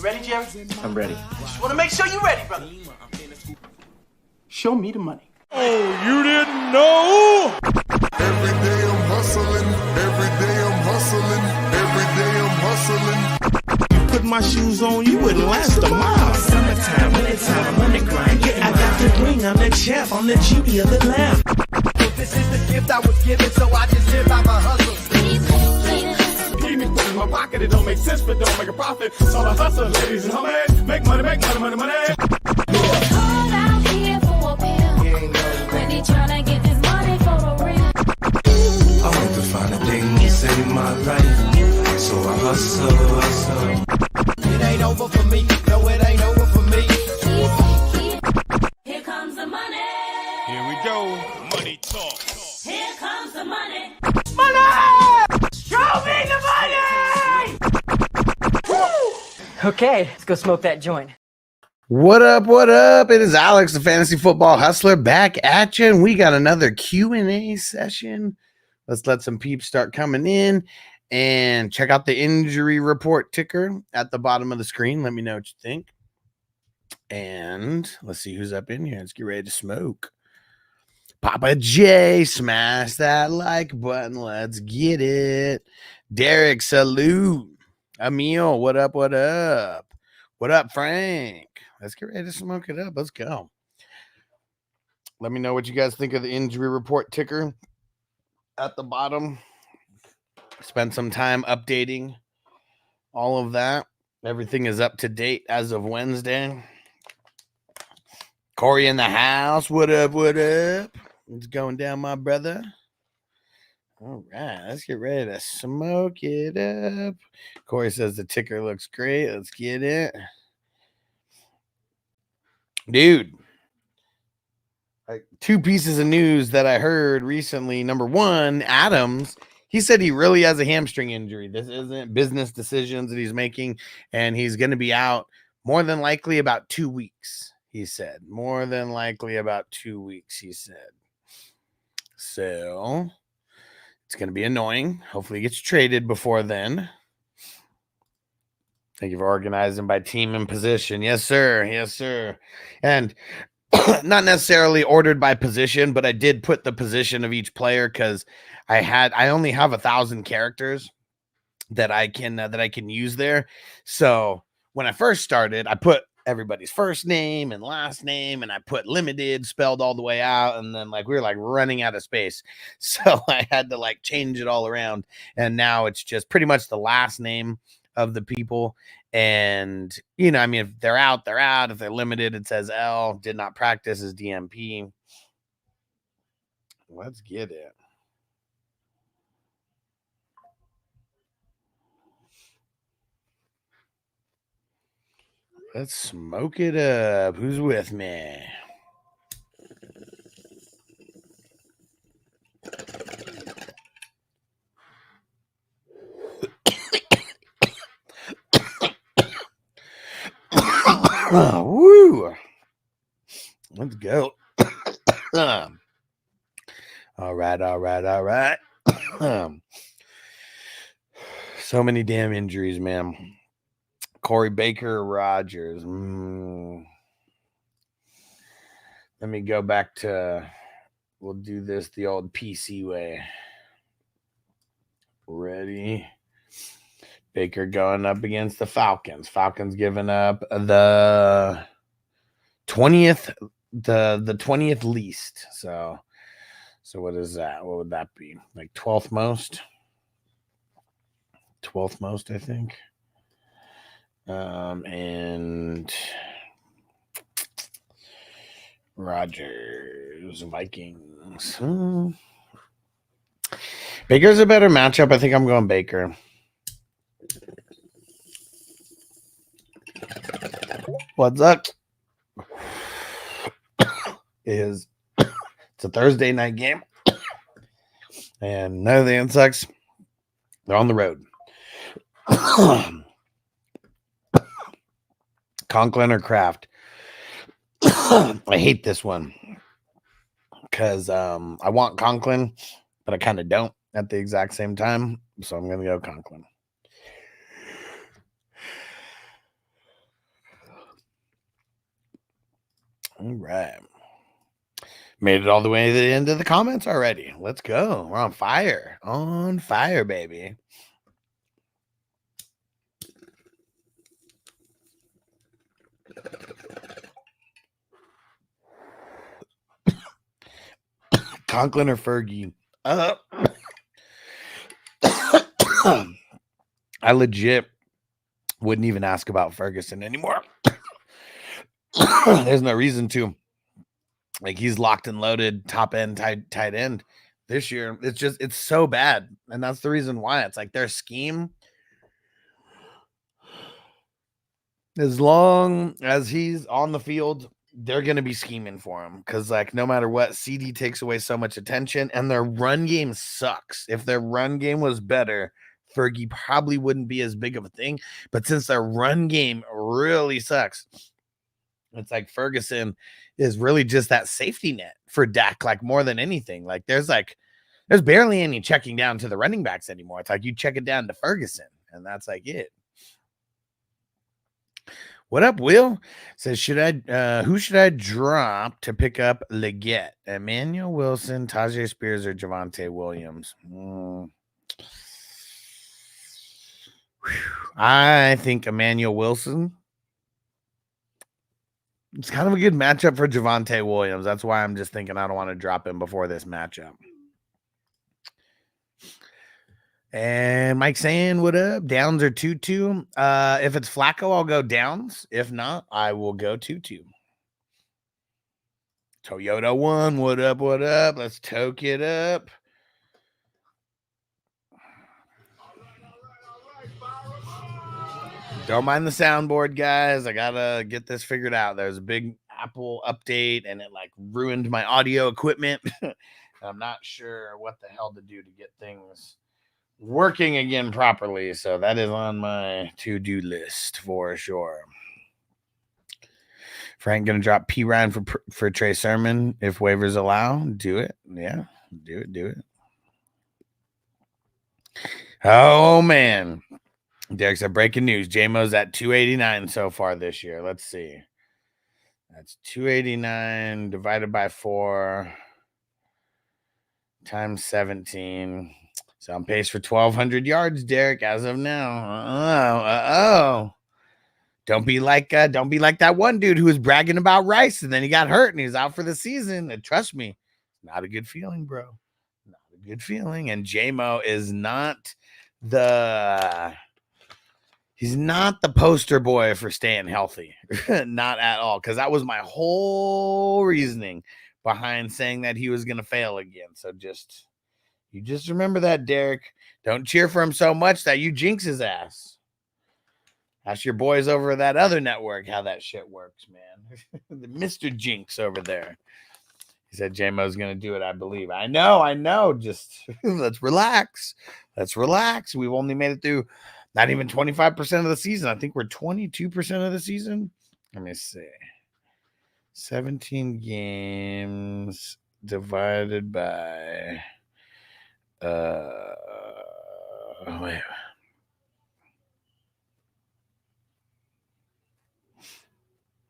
ready, Jerry? I'm ready. Just want to make sure you're ready, brother. Show me the money. Oh, you didn't know? Every day I'm hustling. Every day I'm hustling. Every day I'm hustling. Put my shoes on, you wouldn't last a mile. Summertime, wintertime, I'm on the grind. Yeah, I got the ring, I'm the champ, I'm the genie of the lamp. This is the gift I was given, so I just live by my hustle. Give me put in my pocket, it don't make sense, but don't make a profit. So I hustle, ladies and homies. Make money, money. Hold out here for a pill. Really tryna get this money for the real. I want to find a thing to save my life, so I hustle. It ain't over for me, no, it ain't over for me. Here comes the money. Here we go, money talk. Here comes the money. Show me the money! Okay, let's go smoke that joint. What up? What up? It is Alex, the Fantasy Football Hustler, back at you, and we got another Q&A session. Let's let some peeps start coming in and check out the injury report ticker at the bottom of the screen. Let me know what you think. And let's see who's up in here. Let's get ready to smoke. Papa J, smash that like button. Let's get it. Derek, salute. Emil, what up? What up? What up, Frank? Let's get ready to smoke it up. Let's go. Let me know what you guys think of the injury report ticker at the bottom. Spend some time updating all of that. Everything is up to date as of Wednesday. Corey in the house. What up? What up? It's going down, my brother. All right, let's get ready to smoke it up. Corey says the ticker looks great. Let's get it. Dude, two pieces of news that I heard recently. Number one, Adams, he said he really has a hamstring injury. This isn't business decisions that he's making, and he's going to be out more than likely about 2 weeks, he said. More than likely about 2 weeks, he said. So it's going to be annoying. Hopefully he gets traded before then. Thank you for organizing by team and position. Yes, sir. Yes, sir. And not necessarily ordered by position, but I did put the position of each player because I only have 1,000 characters that I can use there. So when I first started, I put everybody's first name and last name, and I put limited spelled all the way out, and then we were running out of space, so I had to change it all around, and now it's just pretty much the last name of the people. And if they're out, they're out. If they're limited, it says L. Did not practice is DMP. Let's get it. Let's smoke it up. Who's with me? Woo! Let's go. All right. So many damn injuries, man. Corey Baker, Rogers. Let me go back to, we'll do this the old PC way. Ready? Baker going up against the Falcons. Falcons giving up the 20th, the 20th least. So what is that? What would that be? 12th most? 12th most, I think. And Rodgers, Vikings. Baker's a better matchup. I think I'm going Baker. What's up? It's a Thursday night game, and none of the insects, they're on the road. Conklin or Kraft? I hate this one because I want Conklin, but I kind of don't at the exact same time. So I'm going to go Conklin. All right. Made it all the way to the end of the comments already. Let's go. We're on fire. On fire, baby. Conklin or Fergie? I legit wouldn't even ask about Ferguson anymore. There's no reason to. Like, he's locked and loaded, top end, tight end this year. It's so bad. And that's the reason why. It's like their scheme, as long as he's on the field, they're going to be scheming for him. Because, like, no matter what, CD takes away so much attention, and their run game sucks. If their run game was better, Fergie probably wouldn't be as big of a thing. But since their run game really sucks, it's like Ferguson is really just that safety net for Dak, like, more than anything. Like, there's barely any checking down to the running backs anymore. It's like you check it down to Ferguson, and that's like it. What up, Will? Says, who should I drop to pick up Leggett? Emmanuel Wilson, Tajay Spears, or Javonte Williams? I think Emmanuel Wilson. It's kind of a good matchup for Javonte Williams. That's why I'm just thinking I don't want to drop him before this matchup. And Mike saying, what up? Downs or Tutu? If it's Flacco, I'll go Downs. If not, I will go Tutu. Toyota 1, what up, what up? Let's toke it up. Don't mind the soundboard, guys. I gotta get this figured out. There's a big Apple update, and it like ruined my audio equipment. I'm not sure what the hell to do to get things working again properly. So that is on my to-do list for sure. Frank gonna drop P. Ryan for Trey Sermon if waivers allow. Do it. Yeah, do it. Oh man. Derek said, breaking news. J-Mo's at 289 so far this year. Let's see. That's 289 divided by 4 times 17. So I'm pace for 1,200 yards, Derek, as of now. Don't be like that one dude who was bragging about Rice and then he got hurt and he's out for the season. And trust me, not a good feeling, bro. Not a good feeling. And J-Mo is not he's not the poster boy for staying healthy. Not at all. Because that was my whole reasoning behind saying that he was going to fail again. So you just remember that, Derek. Don't cheer for him so much that you jinx his ass. Ask your boys over that other network how that shit works, man. The Mr. Jinx over there. He said J-Mo's going to do it, I believe. I know. Just let's relax. We've only made it through not even 25% of the season. I think we're 22% of the season. Let me see. 17 games divided by wait.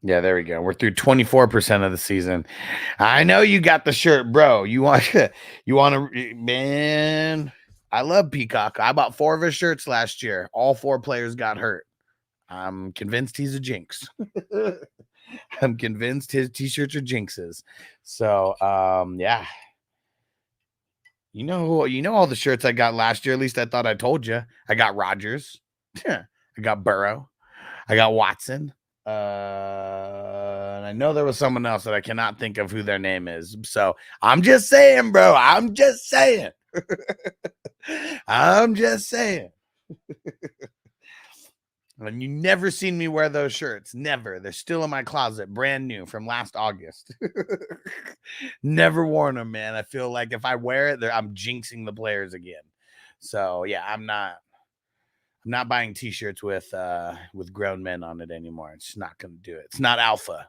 Yeah, there we go. We're through 24% of the season. I know you got the shirt, bro. You want to, man. I love Peacock. I bought 4 of his shirts last year. All 4 players got hurt. I'm convinced he's a jinx. I'm convinced his t-shirts are jinxes. So, yeah. You know all the shirts I got last year. At least I thought I told you. I got Rodgers. I got Burrow. I got Watson. And I know there was someone else that I cannot think of who their name is. So I'm just saying, bro. I'm just saying. And you never seen me wear those shirts. Never. They're still in my closet, brand new from last August. Never worn them, man. I feel like if I wear it, I'm jinxing the players again. So yeah, I'm not buying t-shirts with grown men on it anymore. It's just not going to do it. It's not alpha.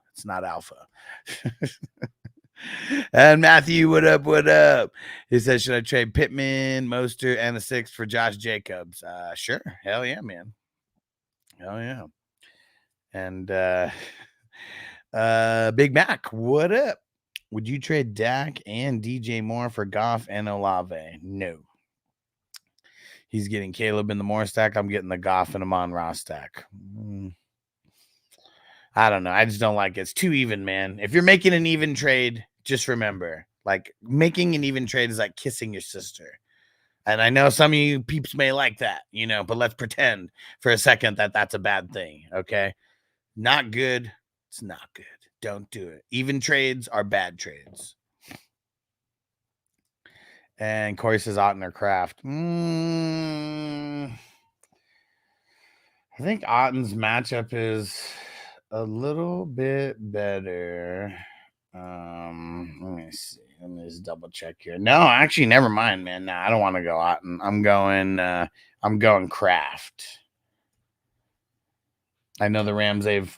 And Matthew, what up? He says, should I trade Pittman, Mostert, and a 6 for Josh Jacobs? Sure. Hell yeah, man. Hell yeah. And Big Mac, what up? Would you trade Dak and DJ Moore for Goff and Olave? No. He's getting Caleb in the Moore stack. I'm getting the Goff and Amon-Ra stack. I don't know. I just don't like it. It's too even, man. If you're making an even trade, just remember, like, making an even trade is like kissing your sister. And I know some of you peeps may like that, you know, but let's pretend for a second that that's a bad thing, okay? Not good. It's not good. Don't do it. Even trades are bad trades. And Corey says Otten or Kraft. I think Otten's matchup is a little bit better. Let me see. Let me just double check here. No, actually, never mind, man. No, I don't want to go Otten. I'm going Kraft. I know the Rams, they've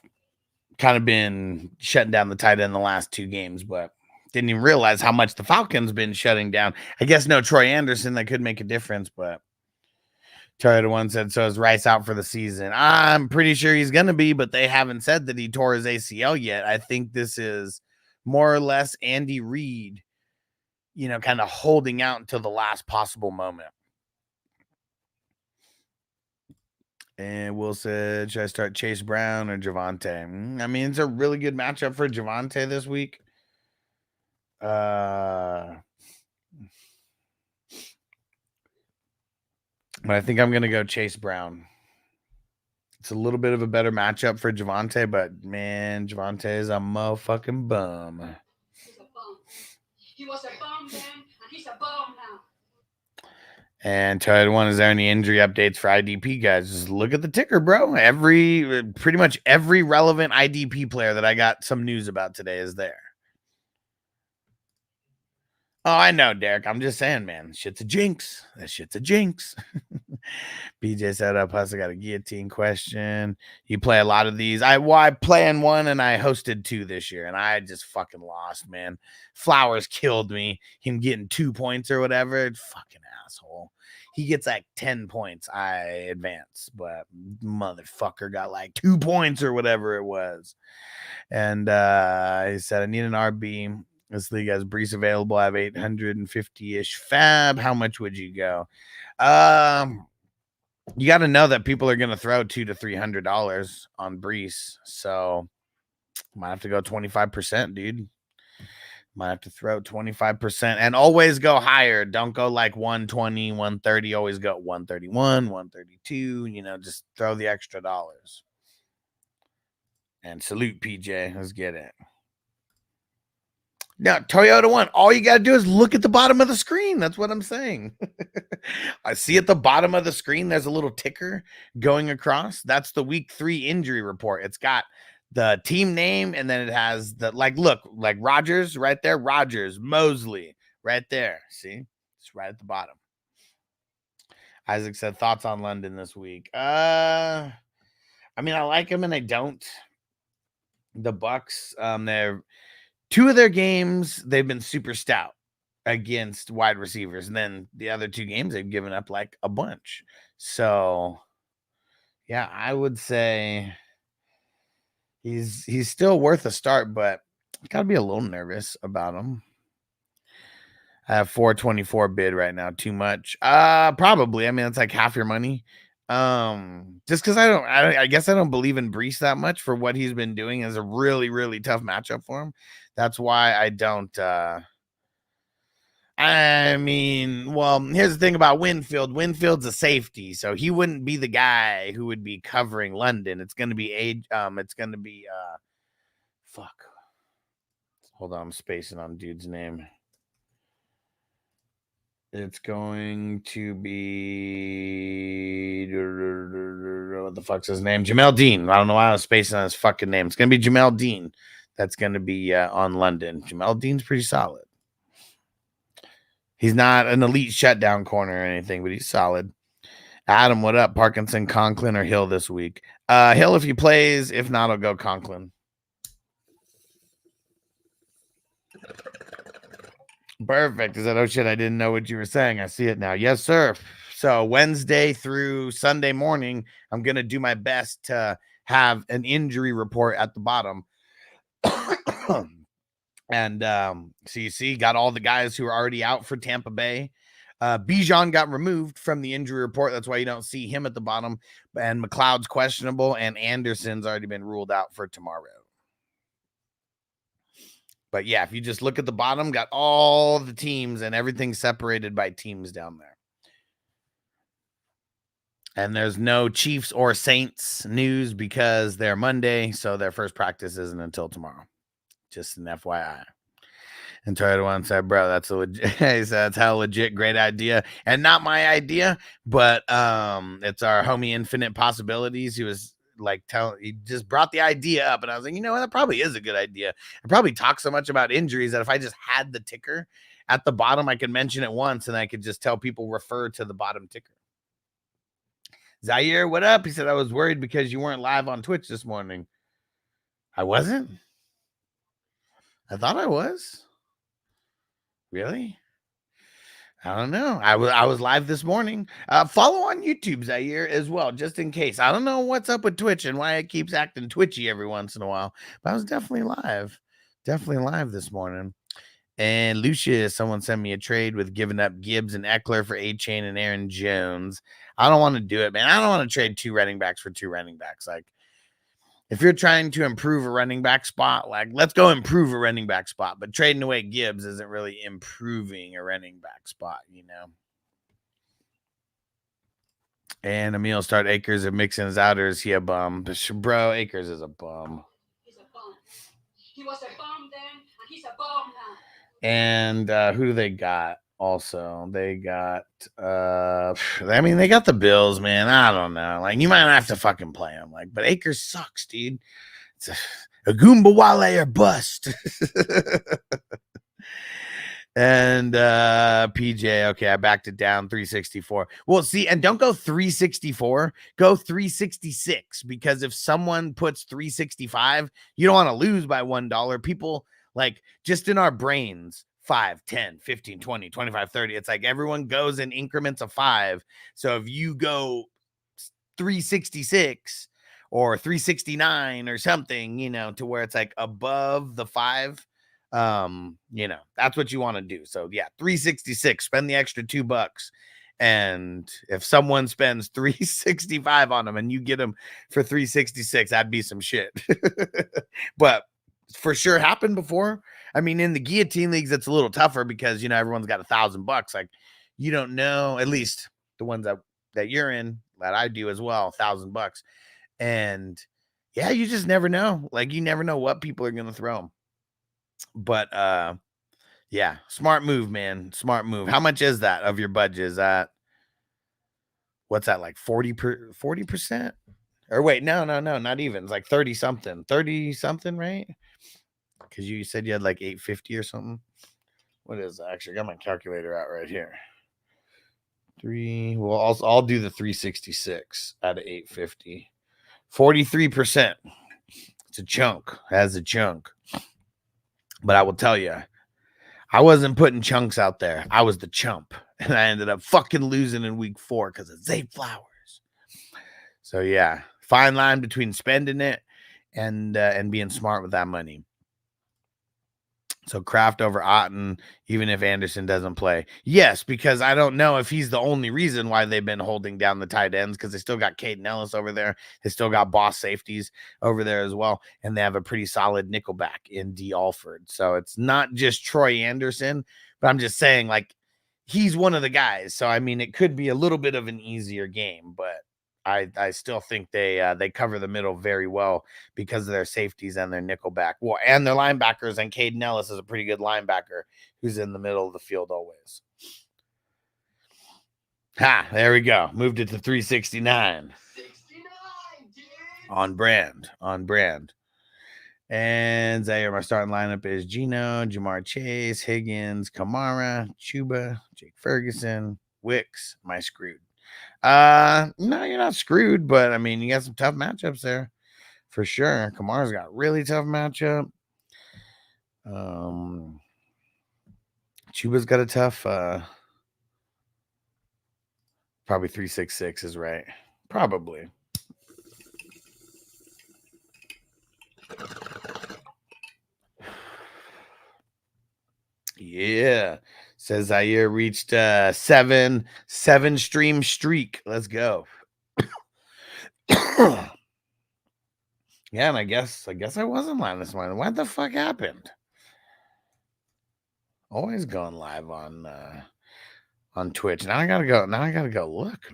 kind of been shutting down the tight end the last 2 games, but didn't even realize how much the Falcons been shutting down. I guess no Troy Anderson, that could make a difference, but Toyota One said, so is Rice out for the season? I'm pretty sure he's going to be, but they haven't said that he tore his ACL yet. I think this is more or less Andy Reid, you know, kind of holding out until the last possible moment. And Will said, should I start Chase Brown or Javonte? I mean, it's a really good matchup for Javonte this week. But I think I'm going to go Chase Brown. It's a little bit of a better matchup for Javonte, but man, Javonte is a motherfucking bum. He's a bum. He was a bum then, and he's a bum now. And Todd One, is there any injury updates for IDP guys? Just look at the ticker, bro. Pretty much every relevant IDP player that I got some news about today is there. Oh, I know, Derek. I'm just saying, man. Shit's a jinx. That shit's a jinx. BJ said, plus I got a guillotine question. You play a lot of these. I play in one and I hosted 2 this year, and I just fucking lost, man. Flowers killed me. Him getting 2 points or whatever. Fucking asshole. He gets like 10 points. I advance, but motherfucker got like 2 points or whatever it was. And he said, I need an RB. This league has Brees available. I have 850-ish fab. How much would you go? You got to know that people are going to throw $200 to $300 on Brees. So might have to go 25%, dude. Might have to throw 25% and always go higher. Don't go like 120, 130. Always go 131, 132. You know, just throw the extra dollars. And salute PJ. Let's get it. Now, Toyota One, all you got to do is look at the bottom of the screen. That's what I'm saying. I see at the bottom of the screen, there's a little ticker going across. That's the week 3 injury report. It's got the team name, and then it has the, look, like Rodgers right there. Rodgers, Mosley right there. See? It's right at the bottom. Isaac said, thoughts on London this week? I mean, I like him and I don't. The Bucks, they're 2 of their games, they've been super stout against wide receivers. And then the other 2 games, they've given up like a bunch. So, yeah, I would say he's still worth a start, but I got to be a little nervous about him. I have 424 bid right now. Too much? Probably. I mean, it's like half your money. Just because I guess I don't believe in Brees that much for what he's been doing as a really, really tough matchup for him. That's why I don't. I mean, well, here's the thing about Winfield. Winfield's a safety, so he wouldn't be the guy who would be covering London. It's going to be fuck. Hold on, I'm spacing on dude's name. It's going to be what the fuck's his name? Jamel Dean. I don't know why I was spacing on his fucking name. It's going to be Jamel Dean. That's going to be on London. Jamel Dean's pretty solid. He's not an elite shutdown corner or anything, but he's solid. Adam, what up? Parkinson, Conklin, or Hill this week? Hill if he plays. If not, I'll go Conklin. Perfect. Is that, oh shit, I didn't know what you were saying. I see it now. Yes, sir. So Wednesday through Sunday morning, I'm going to do my best to have an injury report at the bottom And so you see, got all the guys who are already out for Tampa Bay. Bijan got removed from the injury report. That's why you don't see him at the bottom. And McLeod's questionable, and Anderson's already been ruled out for tomorrow. But yeah, if you just look at the bottom, got all the teams and everything separated by teams down there. And there's no Chiefs or Saints news because they're Monday, so their first practice isn't until tomorrow. Just an FYI. And Toyota One said, bro, that's a legit, he said, that's how legit, great idea. And not my idea, but it's our homie Infinite Possibilities. He was like he just brought the idea up, and I was like, you know what, that probably is a good idea. I probably talk so much about injuries that if I just had the ticker at the bottom, I could mention it once and I could just tell people refer to the bottom ticker. Zaire, what up? He said, I was worried because you weren't live on Twitch this morning. I wasn't? I thought I was. Really? I don't know. I was live this morning. Follow on YouTube, Zaire, as well, just in case. I don't know what's up with Twitch and why it keeps acting twitchy every once in a while, but I was definitely live. Definitely live this morning. And Lucius, someone sent me a trade with giving up Gibbs and Eckler for A-Chain and Aaron Jones. I don't want to do it, man. I don't want to trade 2 running backs for 2 running backs. Like, if you're trying to improve a running back spot, like, let's go improve a running back spot. But trading away Gibbs isn't really improving a running back spot, you know. And Emil start Akers and mixing his out, or is he a bum? Bro, Akers is a bum. He's a bum. He was a bum then, and he's a bum now. And who do they got? Also, they got I mean, they got the Bills, man. I don't know. Like, you might have to fucking play them. Like, but Akers sucks, dude. It's a Goomba Wale or bust. And PJ, okay, I backed it down 364. Well, see, and don't go 364, go 366, because if someone puts 365, you don't want to lose by $1. People, like, just in our brains, 5, 10, 15, 20, 25, 30. It's like everyone goes in increments of 5. So if you go 366 or 369 or something, you know, to where it's like above the 5, you know, that's what you want to do. So yeah, 366, spend the extra $2. And if someone spends 365 on them and you get them for 366, that'd be some shit. But for sure happened before. I mean, in the guillotine leagues, it's a little tougher because, you know, everyone's got $1,000. Like, you don't know, at least the ones that you're in, that I do as well, $1,000. And yeah, you just never know. Like, you never know what people are going to throw. But yeah, smart move, man. Smart move. How much is that of your budget? Is that, what's that, like 40%? Or wait, no, not even. It's like 30 something, right? Because you said you had like 850 or something. What is that? Actually, I got my calculator out right here. Well, I'll do the 366 out of 850. 43%. It's a chunk. Has a chunk. But I will tell you, I wasn't putting chunks out there. I was the chump. And I ended up fucking losing in week 4 because of Zay Flowers. So yeah, fine line between spending it and being smart with that money. So Kraft over Otten, even if Anderson doesn't play. Yes, because I don't know if he's the only reason why they've been holding down the tight ends, because they still got Caden Ellis over there. They still got boss safeties over there as well. And they have a pretty solid nickelback in D. Alford. So it's not just Troy Anderson, but I'm just saying, like, he's one of the guys. So, I mean, it could be a little bit of an easier game, but I still think they cover the middle very well because of their safeties and their nickelback. Well, and their linebackers, and Caden Ellis is a pretty good linebacker who's in the middle of the field always. Ha, there we go. Moved it to 369. 69, dude. On brand. And Zaire, my starting lineup is Gino, Jamar Chase, Higgins, Kamara, Chuba, Jake Ferguson, Wicks. Am I screwed? No, you're not screwed, but I mean, you got some tough matchups there for sure. Kamara's got a really tough matchup. Chuba's got a tough, probably 366 is right. Probably. Yeah. Says Zaire reached seven stream streak. Let's go. Yeah, and I guess I wasn't live this morning. What the fuck happened? Always going live on Twitch. Now I gotta go look,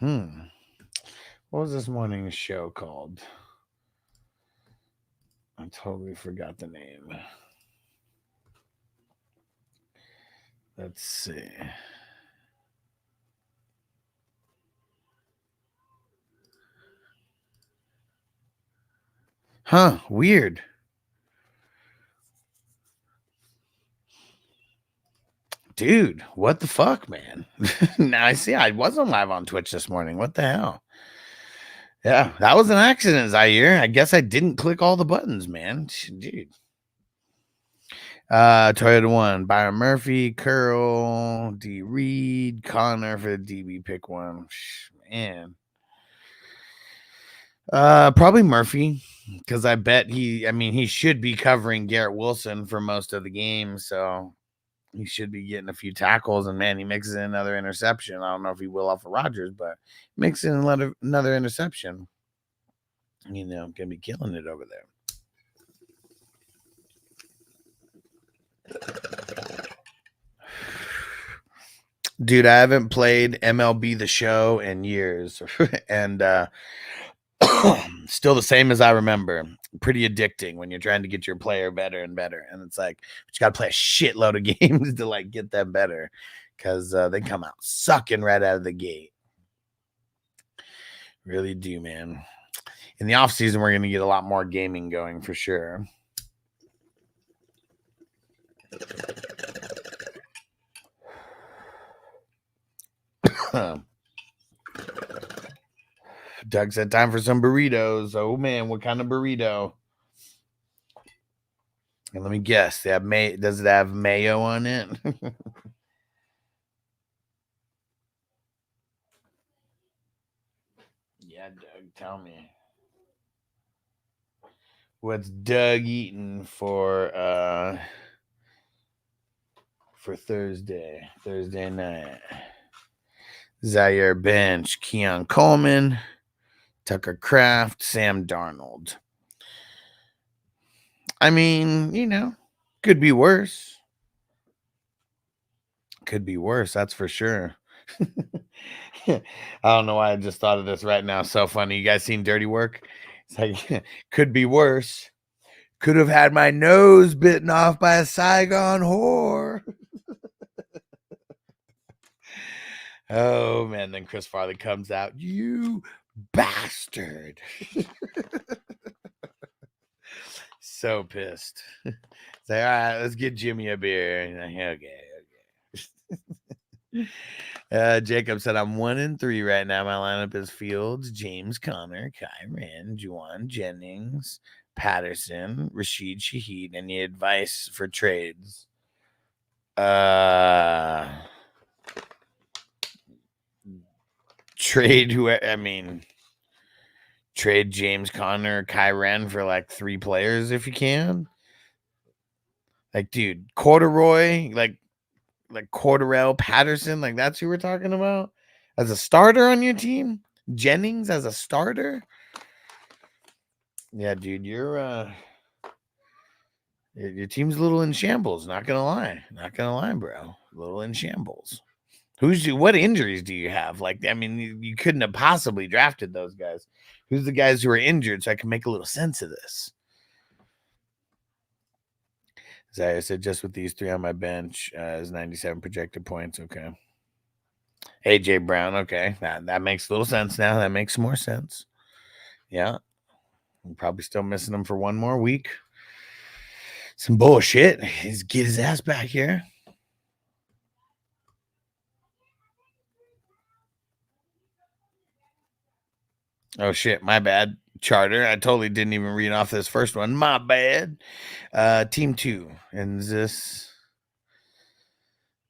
man. What was this morning's show called? I totally forgot the name. Let's see. Huh, weird. Dude, what the fuck, man? Now I see I wasn't live on Twitch this morning. What the hell? Yeah, that was an accident, Zaire. I guess I didn't click all the buttons, man. Dude. Toyota 1, Byron Murphy, Curl, D. Reed, Connor for the DB pick one. Man. Probably Murphy, because I bet he should be covering Garrett Wilson for most of the game, so he should be getting a few tackles, and man, he mixes in another interception. I don't know if he will off of Rodgers, but mixing in another interception. Gonna be killing it over there. Dude, I haven't played MLB The Show in years, and still the same as I remember. Pretty addicting when you're trying to get your player better and better, and it's like but you got to play a shitload of games to like get them better because they come out sucking right out of the gate. Really do, man. In the off season, we're going to get a lot more gaming going for sure. Doug said time for some burritos. Oh man, what kind of burrito? And let me guess, does it have mayo on it? Yeah, Doug, tell me. What's Doug eating for Thursday night? Zaire bench, Keon Coleman, Tucker Kraft, Sam Darnold. I mean, could be worse. Could be worse, that's for sure. I don't know why I just thought of this right now. So funny. You guys seen Dirty Work? It's like, could be worse. Could have had my nose bitten off by a Saigon whore. Oh, man. Then Chris Farley comes out. You bastard. So pissed. Say, all right, let's get Jimmy a beer. Like, okay. Jacob said, I'm 1-3 right now. My lineup is Fields, James Conner, Kyren, Juwan Jennings, Patterson, Rashid Shaheed. Any advice for trades? Trade James Conner, Kyren for like 3 players if you can. Like, dude, Corduroy, like Cordarrelle Patterson, like that's who we're talking about as a starter on your team. Jennings as a starter. Yeah, dude, your team's a little in shambles. Not gonna lie, bro. A little in shambles. What injuries do you have? Like, I mean, you couldn't have possibly drafted those guys. Who's the guys who are injured so I can make a little sense of this? As I said, just with these 3 on my bench, is 97 projected points. Okay. AJ Brown. Okay. That makes a little sense now. That makes more sense. Yeah. I'm probably still missing him for 1 more week. Some bullshit. He's get his ass back here. Oh, shit. My bad. Charter. I totally didn't even read off this first one. My bad. Team 2. And this.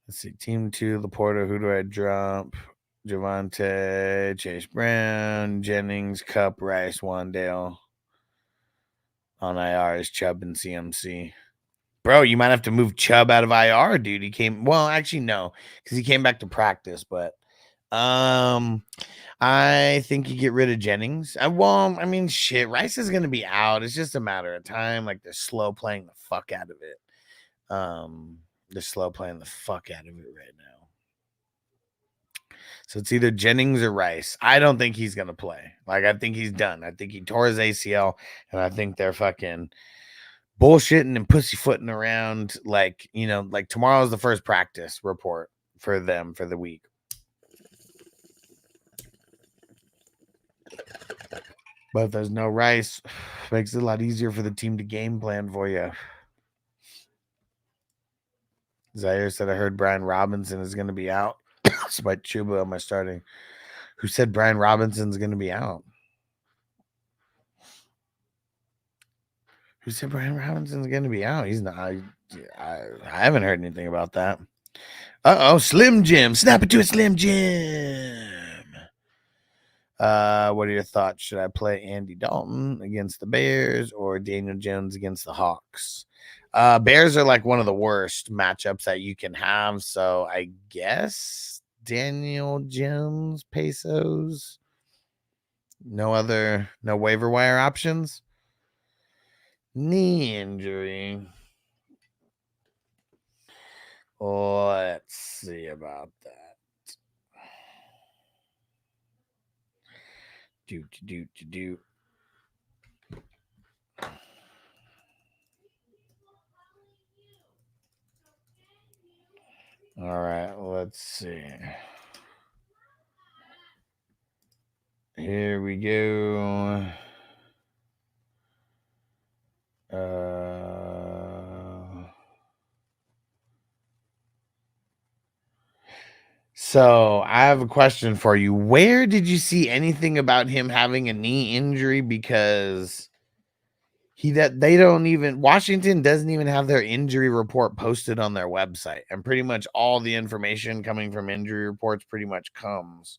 Let's see. Team 2. Laporta. Who do I drop? Javonte. Chase Brown. Jennings. Cup. Rice. Wandale. on IR is Chubb and CMC. Bro, you might have to move Chubb out of IR, dude. He came, well, actually, no, because he came back to practice, but I think you get rid of Jennings. I mean, shit, Rice is gonna be out. It's just a matter of time. Like they're slow playing the fuck out of it. They're slow playing the fuck out of it right now. So it's either Jennings or Rice. I don't think he's gonna play. Like I think he's done. I think he tore his ACL, and I think they're fucking bullshitting and pussyfooting around. Like, you know, like tomorrow's the first practice report for them for the week. But if there's no Rice, makes it a lot easier for the team to game plan for you. Zaire said, I heard Brian Robinson is going to be out. Despite Chuba, am I starting? Who said Brian Robinson's going to be out? Who said Brian Robinson's going to be out? He's not. I haven't heard anything about that. Uh-oh, Slim Jim. Snap it to a Slim Jim. What are your thoughts? Should I play Andy Dalton against the Bears or Daniel Jones against the Hawks? Bears are like one of the worst matchups that you can have. So I guess Daniel Jones, Pesos. No waiver wire options. Knee injury. Let's see about that. Do. All right, let's see. Here we go. So I have a question for you. Where did you see anything about him having a knee injury? Because Washington doesn't even have their injury report posted on their website. And pretty much all the information coming from injury reports pretty much comes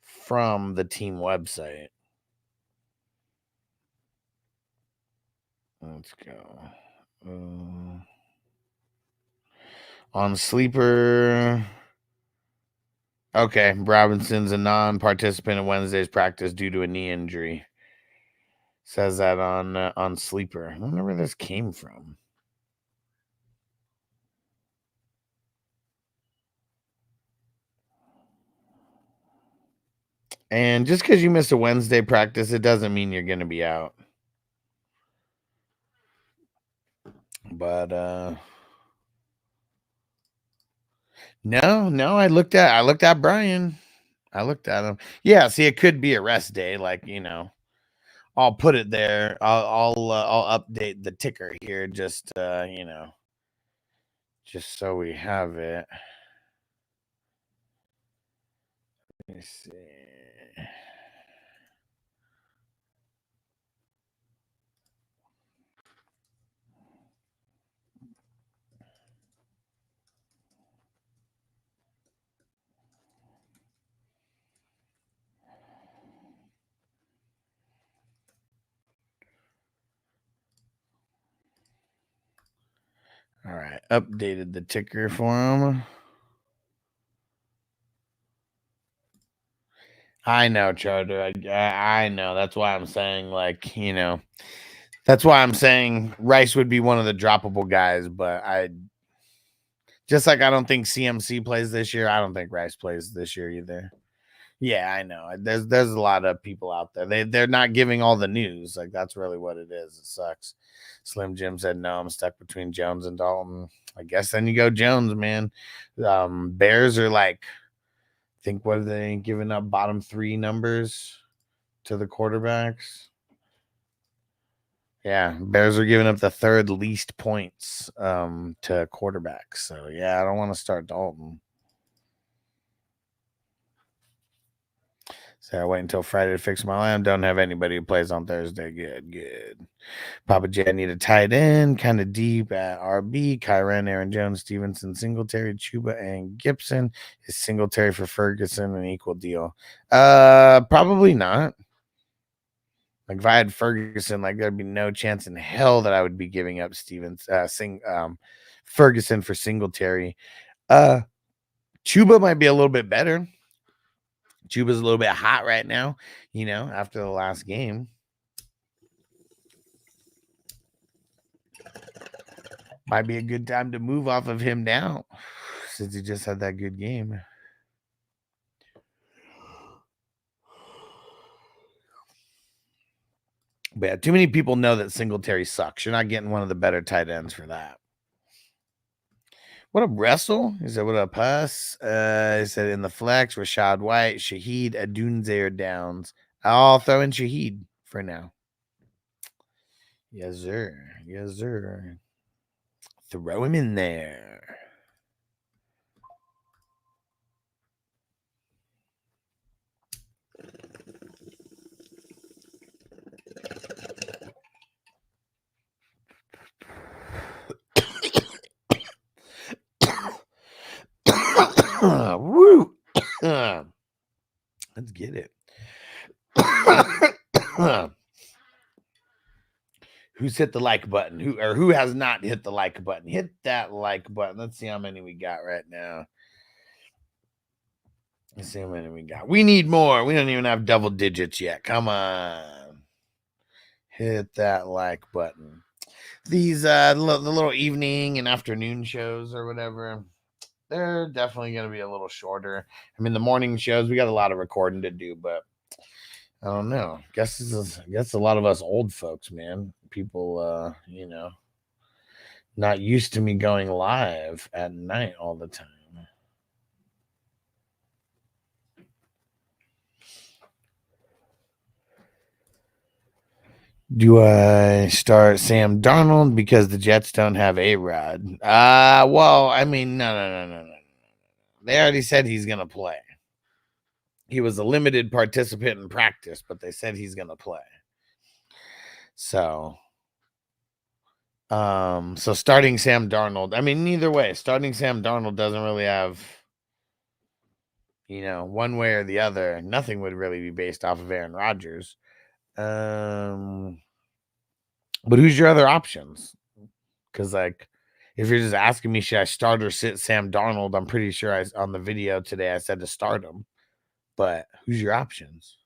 from the team website. Let's go. On Sleeper. Okay, Robinson's a non-participant in Wednesday's practice due to a knee injury. Says that on Sleeper. I don't know where this came from. And just because you missed a Wednesday practice, it doesn't mean you're going to be out. But no, I looked at Brian. I looked at him. Yeah, see, it could be a rest day, like, you know. I'll put it there. I'll update the ticker here, just you know, just so we have it. Let me see. All right, updated the ticker for him. I know, Charter. I know. That's why I'm saying, like, you know, that's why I'm saying Rice would be one of the droppable guys. But I don't think CMC plays this year. I don't think Rice plays this year either. Yeah, I know. There's a lot of people out there. They're not giving all the news. Like, that's really what it is. It sucks. Slim Jim said, no, I'm stuck between Jones and Dalton. I guess then you go Jones, man. Bears are like, I think, what are they giving up? Bottom 3 numbers to the quarterbacks. Yeah, Bears are giving up the 3rd least points to quarterbacks. So, yeah, I don't want to start Dalton. So I wait until Friday to fix my lamb. Don't have anybody who plays on Thursday. Good. Papa J, I need a tight end, kind of deep at RB. Kyren, Aaron Jones, Stevenson, Singletary, Chuba, and Gibson. Is Singletary for Ferguson an equal deal? Probably not. Like if I had Ferguson, like there'd be no chance in hell that I would be giving up Ferguson for Singletary. Chuba might be a little bit better. Chuba's a little bit hot right now, after the last game. Might be a good time to move off of him now, since he just had that good game. But yeah, too many people know that Singletary sucks. You're not getting one of the better tight ends for that. What up, Wrestle? He said, what up, Huss? He said, in the flex, Rashad White, Shaheed, Adunze Downs. I'll throw in Shaheed for now. Yes, sir. Yes, sir. Throw him in there. Woo! Let's get it. Who's hit the like button? Who has not hit the like button? Hit that like button. Let's see how many we got right now. Let's see how many we got. We need more. We don't even have double digits yet. Come on. Hit that like button. These the little evening and afternoon shows or whatever, they're definitely going to be a little shorter. I mean, the morning shows, we got a lot of recording to do, but I don't know. I guess a lot of us old folks, man. People, not used to me going live at night all the time. Do I start Sam Darnold because the Jets don't have A-Rod? Well, I mean, no. They already said he's going to play. He was a limited participant in practice, but they said he's going to play. So starting Sam Darnold, I mean, either way, starting Sam Darnold doesn't really have, one way or the other. Nothing would really be based off of Aaron Rodgers. But who's your other options? Because, like, if you're just asking me, should I start or sit Sam Darnold, I'm pretty sure on the video today I said to start him. But who's your options?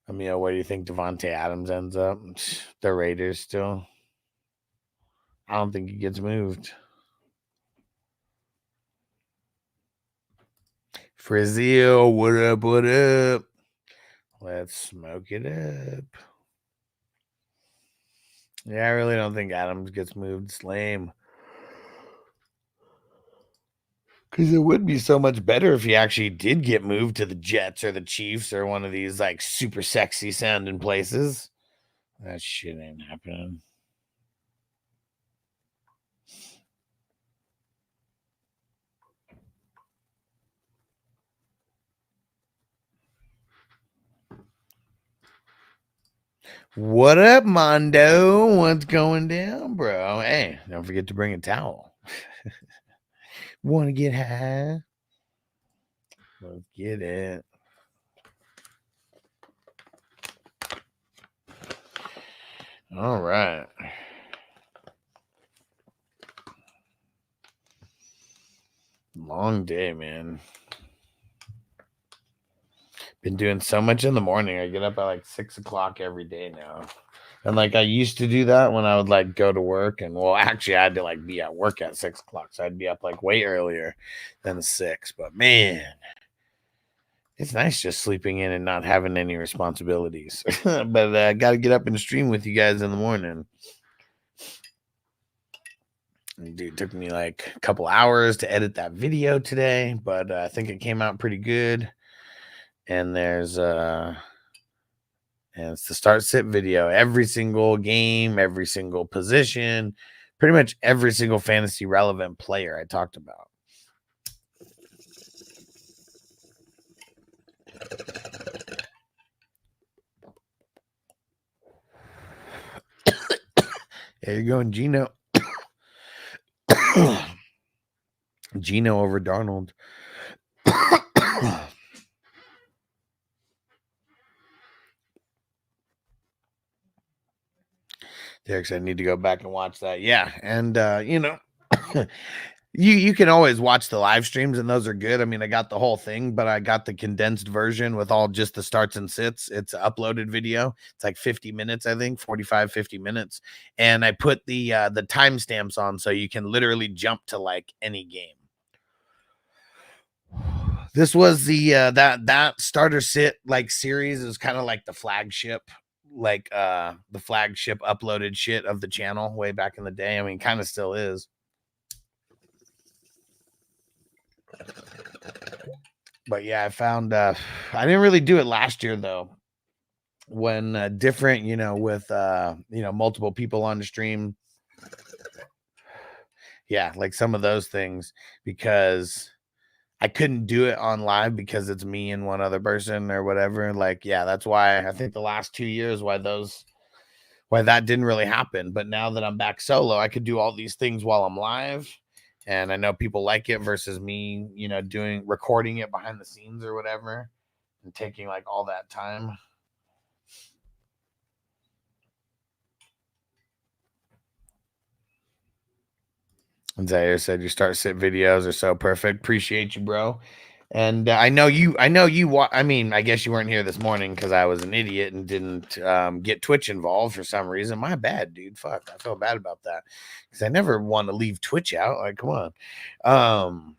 I mean, where do you think Devontae Adams ends up? The Raiders still. I don't think he gets moved. Frizzio, what up, what up? Let's smoke it up. Yeah, I really don't think Adams gets moved. It's lame. Because it would be so much better if he actually did get moved to the Jets or the Chiefs or one of these like super sexy sounding places. That shit ain't happening. What up, Mondo? What's going down, bro? Hey, don't forget to bring a towel. Want to get high? Let's get it. All right. Long day, man. Been doing so much in the morning. I get up at like 6 o'clock every day now. And like I used to do that when I would like go to work. And well, actually I had to like be at work at 6 o'clock. So I'd be up like way earlier than 6. But man, it's nice just sleeping in and not having any responsibilities. But I got to get up and stream with you guys in the morning. Dude, it took me like a couple hours to edit that video today. But I think it came out pretty good. And there's and it's the start sit video. Every single game, every single position, pretty much every single fantasy relevant player I talked about. There you go, Gino. Gino over Darnold. Derek said I need to go back and watch that. Yeah, and you can always watch the live streams, and those are good. I mean, I got the whole thing, but I got the condensed version with all just the starts and sits. It's an uploaded video. It's like 50 minutes, I think, 45, 50 minutes. And I put the timestamps on so you can literally jump to like any game. This was the that starter sit like series is kind of like the flagship uploaded shit of the channel way back in the day. I mean, kind of still is. But yeah, I found I didn't really do it last year though. When different, with multiple people on the stream. Yeah, like some of those things, because I couldn't do it on live because it's me and one other person or whatever. Like, yeah, that's why I think the last 2 years why that didn't really happen. But now that I'm back solo, I could do all these things while I'm live. And I know people like it versus me, recording it behind the scenes or whatever and taking like all that time. And Zaire said your start sit videos are so perfect. Appreciate you, bro. And I know you. I mean, I guess you weren't here this morning because I was an idiot and didn't get Twitch involved for some reason. My bad, dude. Fuck, I feel bad about that because I never want to leave Twitch out. Like, come on.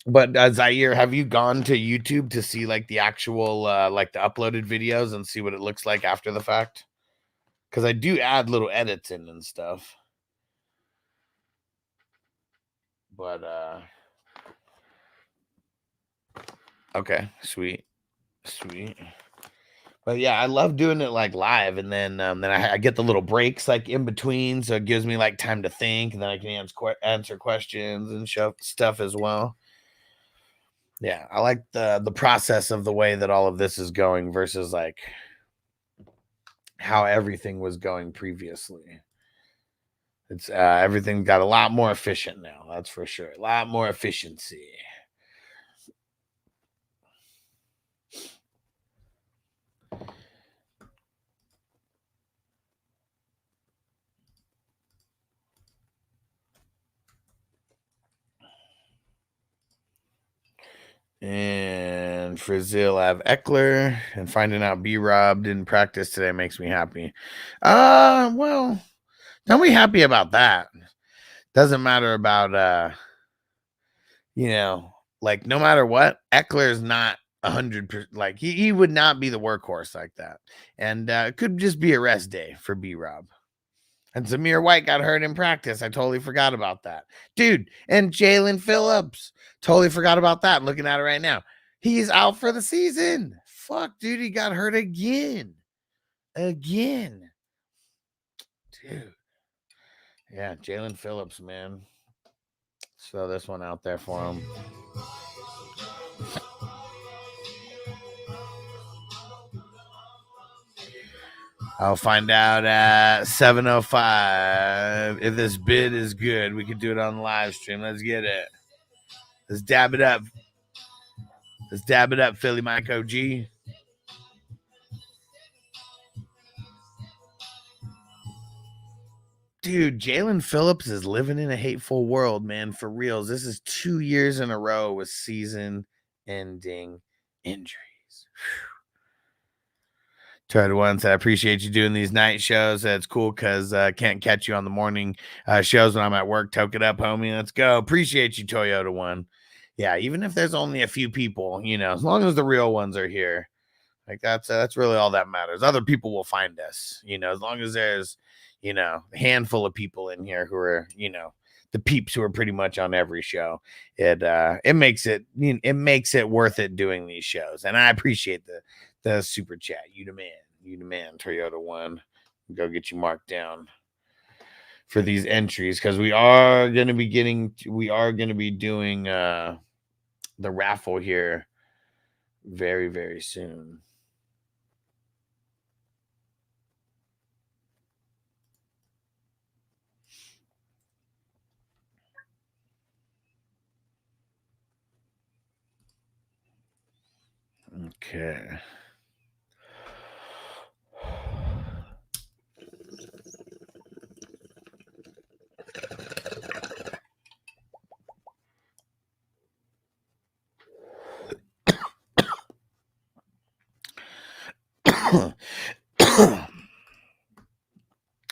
But Zaire, have you gone to YouTube to see like the actual like the uploaded videos and see what it looks like after the fact? Because I do add little edits in and stuff. But okay, sweet. But yeah, I love doing it like live, and then I get the little breaks like in between, so it gives me like time to think, and then I can answer questions and stuff as well. Yeah, I like the process of the way that all of this is going versus like how everything was going previously. It's everything got a lot more efficient now, that's for sure. A lot more efficiency. And Frizil, I have Eckler, and finding out B-Rob didn't practice today makes me happy. Well, don't be happy about that. Doesn't matter about like no matter what, Eckler is not 100%. Like he would not be the workhorse like that, and it could just be a rest day for B-Rob. And Zamir White got hurt in practice. I totally forgot about that. Dude, and Jalen Phillips. Totally forgot about that. I'm looking at it right now. He's out for the season. Fuck, dude. He got hurt again. Dude. Yeah, Jalen Phillips, man. Throw this one out there for him. I'll find out at 7:05 if this bid is good. We could do it on the live stream. Let's get it. Let's dab it up. Philly Mike OG. Dude, Jalen Phillips is living in a hateful world, man. For reals. This is 2 years in a row with season-ending injuries. Tried once. I appreciate you doing these night shows. That's cool because I can't catch you on the morning shows when I'm at work. Toke it up, homie. Let's go. Appreciate you, Toyota One. Yeah, even if there's only a few people, as long as the real ones are here, like that's really all that matters. Other people will find us, as long as there's, a handful of people in here who are, the peeps who are pretty much on every show. It makes it worth it doing these shows, and I appreciate the super chat. You the man, Toyota One. Go get you marked down for these entries because we are going to be doing the raffle here very, very soon. Okay.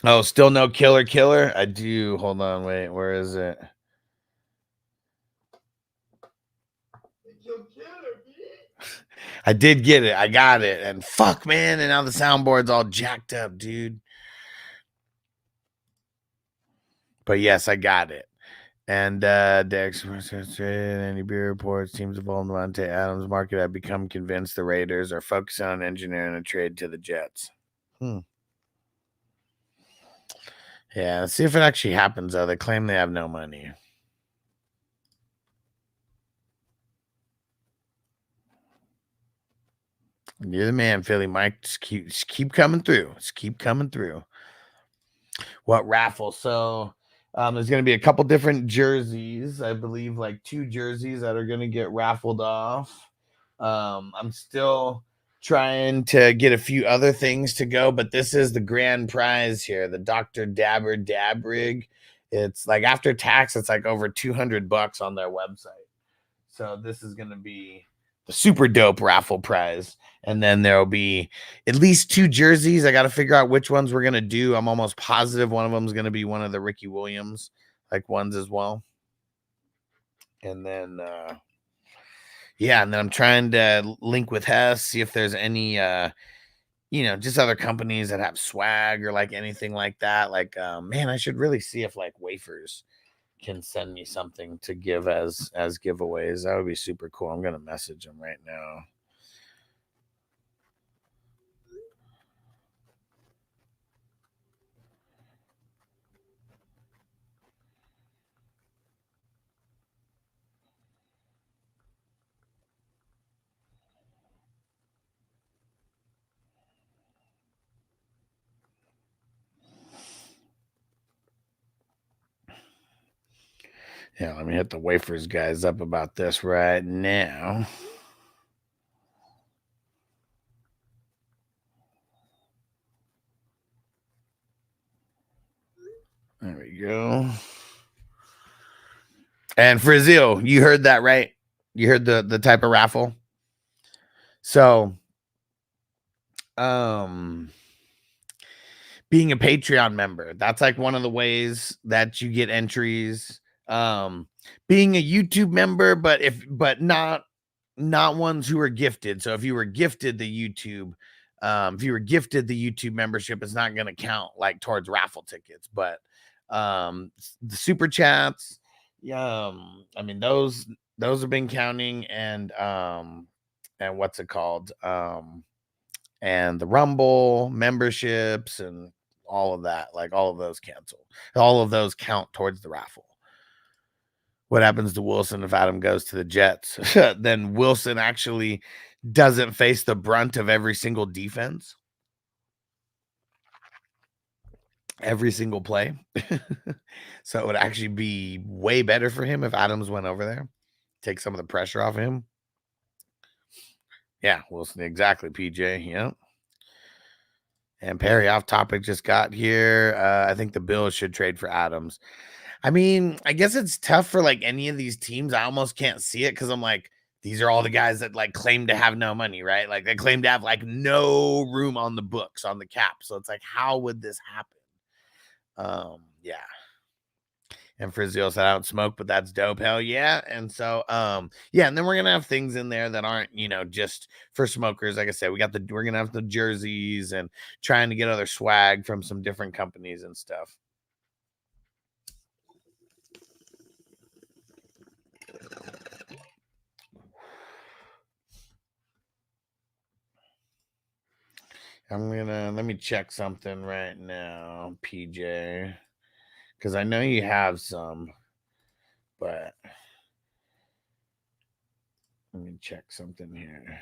Oh, still no killer. I do. Hold on, wait. Where is it? I did get it. I got it. And fuck, man. And now the soundboard's all jacked up, dude. But yes, I got it. And Dex, any beer reports, teams involved in Monte Adams market have become convinced the Raiders are focusing on engineering a trade to the Jets. Yeah, let's see if it actually happens, though. They claim they have no money. You're the man, Philly Mike. Just keep coming through. Just keep coming through. What raffle? So there's going to be a couple different jerseys. I believe like 2 jerseys that are going to get raffled off. I'm still trying to get a few other things to go, but this is the grand prize here, the Dr. Dabber Dab Rig. It's like after tax, it's like over $200 on their website. So this is going to be the super dope raffle prize. And then there'll be at least 2 jerseys. I got to figure out which ones we're going to do. I'm almost positive one of them is going to be one of the Ricky Williams like ones as well. And then, yeah, and then I'm trying to link with Hess, see if there's any, just other companies that have swag or like anything like that. Like, man, I should really see if like Wafers can send me something to give as giveaways. That would be super cool. I'm gonna message them right now. Yeah, let me hit the Wafers guys up about this right now. There we go. And Frizil, you heard that right? You heard the type of raffle. So, being a Patreon member, that's like one of the ways that you get entries. Being a YouTube member, but not ones who are gifted. So if you were gifted the YouTube, membership, it's not going to count like towards raffle tickets. But the super chats, I mean those have been counting, and what's it called? And the Rumble memberships and all of that, like all of those cancel. All of those count towards the raffle. What happens to Wilson if Adam goes to the Jets? Then Wilson actually doesn't face the brunt of every single defense, every single play. So it would actually be way better for him if Adams went over there, take some of the pressure off of him. Yeah, Wilson, exactly, PJ. Yeah. And Perry, off topic, just got here. I think the Bills should trade for Adams. I mean, I guess it's tough for like any of these teams. I almost can't see it because I'm like, these are all the guys that like claim to have no money, right? Like they claim to have like no room on the books, on the cap. So it's like, how would this happen? Yeah. And Frizio said, I don't smoke, but that's dope. Hell yeah. And so, yeah, and then we're gonna have things in there that aren't, just for smokers. Like I said, we're gonna have the jerseys and trying to get other swag from some different companies and stuff. Let me check something right now, PJ, because I know you have some, but let me check something here.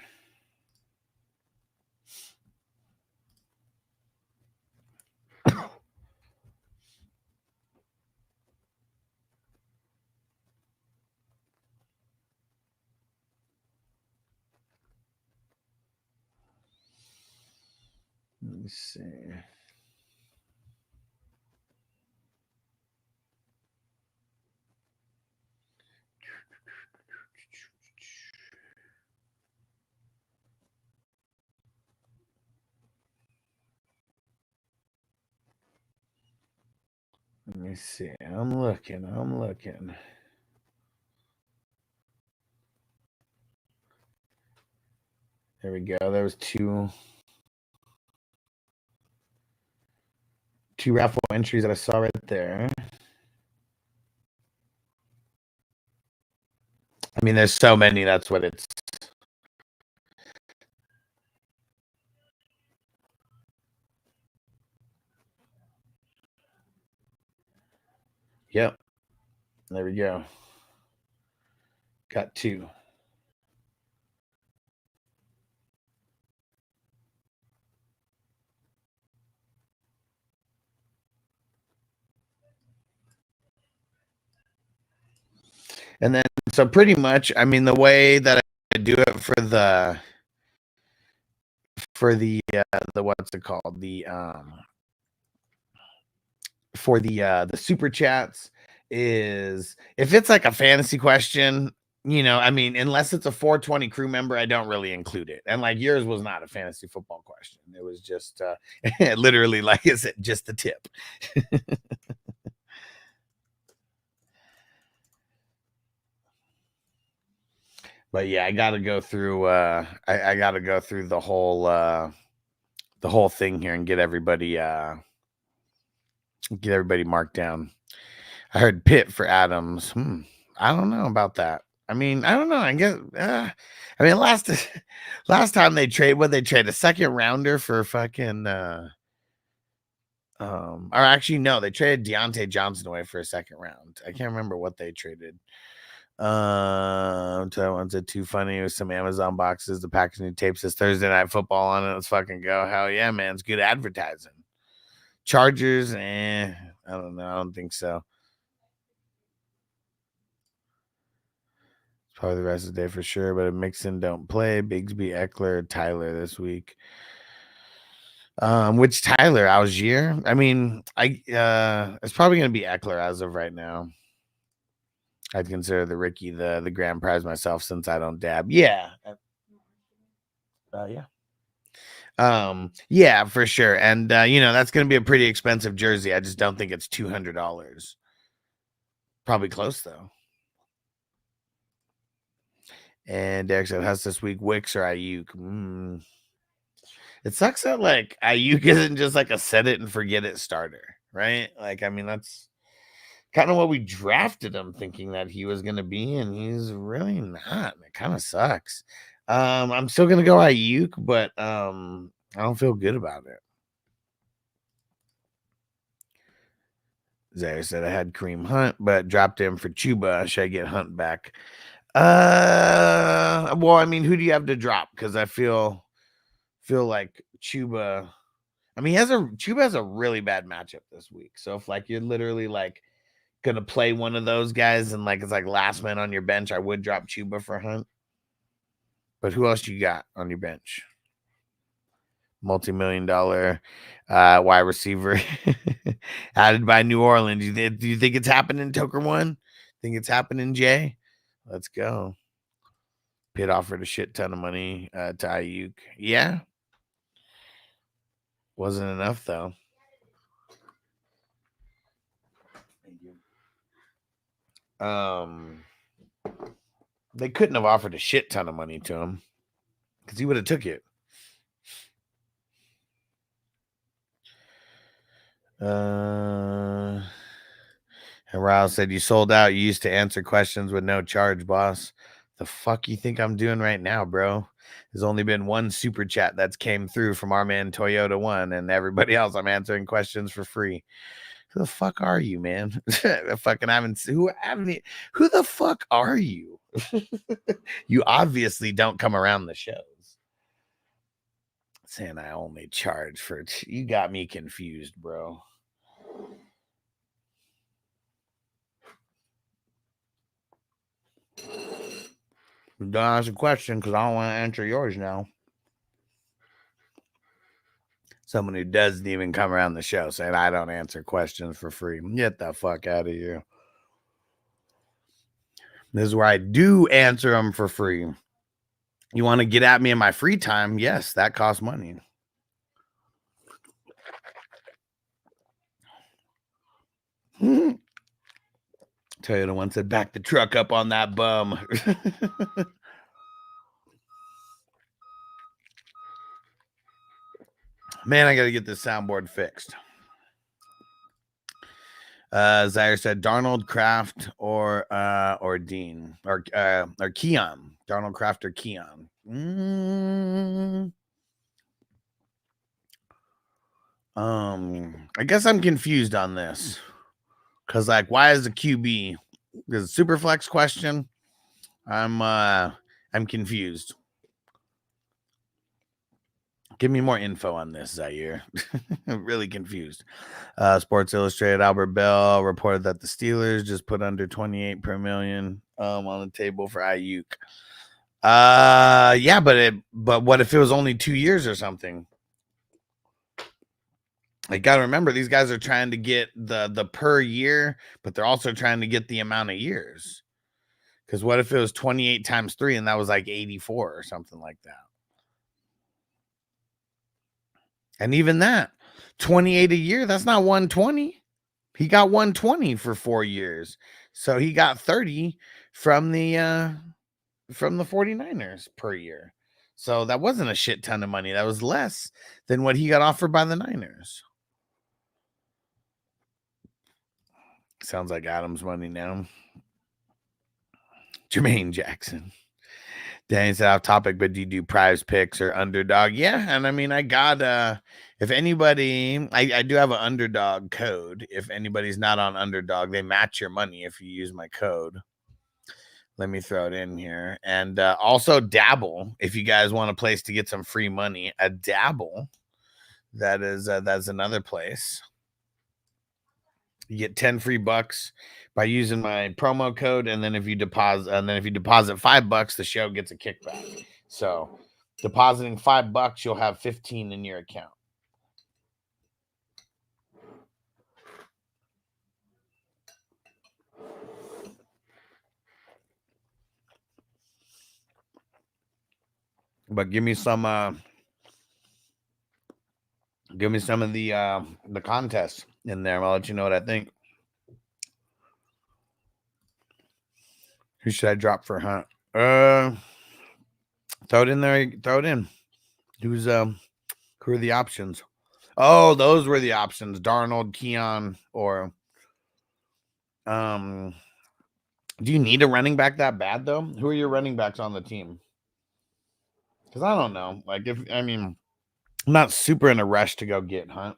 Let me see. Let me see. I'm looking. There we go. There was two raffle entries that I saw right there. I mean, there's so many. That's what it's. Yep. There we go. Got two. And then, so pretty much, I mean, the way that I do it for the what's it called? For the super chats is if it's like a fantasy question, you know, I mean, unless it's a 420 crew member, I don't really include it. And like yours was not a fantasy football question. It was just literally, like I said, just the tip. But yeah, I gotta go through I gotta go through the whole thing here and get everybody marked down. I heard Pitt for Adams. I don't know about that. I mean, I don't know. I guess I mean last time they trade a second rounder for fucking or actually no, they traded Deontay Johnson away for a second round. I can't remember what they traded. One's a too funny with some Amazon boxes. The packaging tape says Thursday Night Football on it. Let's fucking go. Hell yeah, man. It's good advertising. Chargers, I don't know. I don't think so. It's probably the rest of the day for sure, but if Mixon don't play, Bigsby, Eckler, Tyler this week. Which Tyler? Algier? I mean, it's probably gonna be Eckler as of right now. I'd consider the Ricky the grand prize myself since I don't dab. Yeah. Yeah, for sure. And you know, that's gonna be a pretty expensive jersey. I just don't think it's $200. Probably close though. And Derek said, "How's this week? Wicks or Ayuk?" It sucks that like Ayuk isn't just like a set it and forget it starter, right? Like, I mean, that's kind of what we drafted him thinking that he was going to be, and he's really not. It kind of sucks. I'm still going to go Ayuk, but I don't feel good about it. Zaire said I had Kareem Hunt, but dropped him for Chuba. Should I get Hunt back? Well, I mean, who do you have to drop? Because I feel like Chuba. I mean, Chuba has a really bad matchup this week. So if like you're literally like gonna play one of those guys and like it's like last man on your bench, I would drop Chuba for Hunt. But who else you got on your bench? Multi-million-dollar wide receiver added by New Orleans. Do you think it's happening, Toker One? Think it's happening, Jay? Let's go. Pitt offered a shit ton of money to Ayuk. Yeah. Wasn't enough though. They couldn't have offered a shit ton of money to him because he would have took it. And Riles said, "You sold out. You used to answer questions with no charge, boss. The fuck you think I'm doing right now, bro? There's only been one super chat that's came through from our man Toyota One, and everybody else I'm answering questions for free. Who the fuck are you, man? Who the fuck are you? You obviously don't come around the shows. Saying I only charge for you got me confused, bro. Don't ask a question because I don't want to answer yours now. Someone who doesn't even come around the show saying I don't answer questions for free. Get the fuck out of here. This is where I do answer them for free. You want to get at me in my free time? Yes, that costs money. Toyota one said, back the truck up on that bum. Man, I got to get this soundboard fixed. Zaire said Darnold, Kraft, or Dean, or Keon. Darnold, Kraft, or Keon. I guess I'm confused on this. Because, like, why is the QB? There's a super flex question. I'm confused. Give me more info on this, Zaire. I'm really confused. Sports Illustrated, Albert Bell reported that the Steelers just put under 28 per million on the table for Ayuk. Yeah, but what if it was only 2 years or something? I gotta remember, these guys are trying to get the per year, but they're also trying to get the amount of years. Because what if it was 28 times 3 and that was like 84 or something like that? And even that, 28 a year, that's not 120. He got 120 for 4 years. So he got 30 from the 49ers per year. So that wasn't a shit ton of money. That was less than what he got offered by the Niners. Sounds like Adam's money now. Jermaine Jackson. Danny said off topic, but do you do prize picks or underdog? Yeah, and I mean, I got if anybody, I do have an underdog code. If anybody's not on underdog, they match your money if you use my code. Let me throw it in here. And also Dabble, if you guys want a place to get some free money, a Dabble, that's another place. You get 10 free bucks by using my promo code, and then if you deposit $5, the show gets a kickback. So depositing $5, you'll have 15 in your account. But give me some of the contests in there. I'll let you know what I think. Who should I drop for Hunt? Throw it in there. Throw it in. Who are the options? Oh, those were the options. Darnold, Keon, or do you need a running back that bad though? Who are your running backs on the team? Because I don't know. Like, I'm not super in a rush to go get Hunt.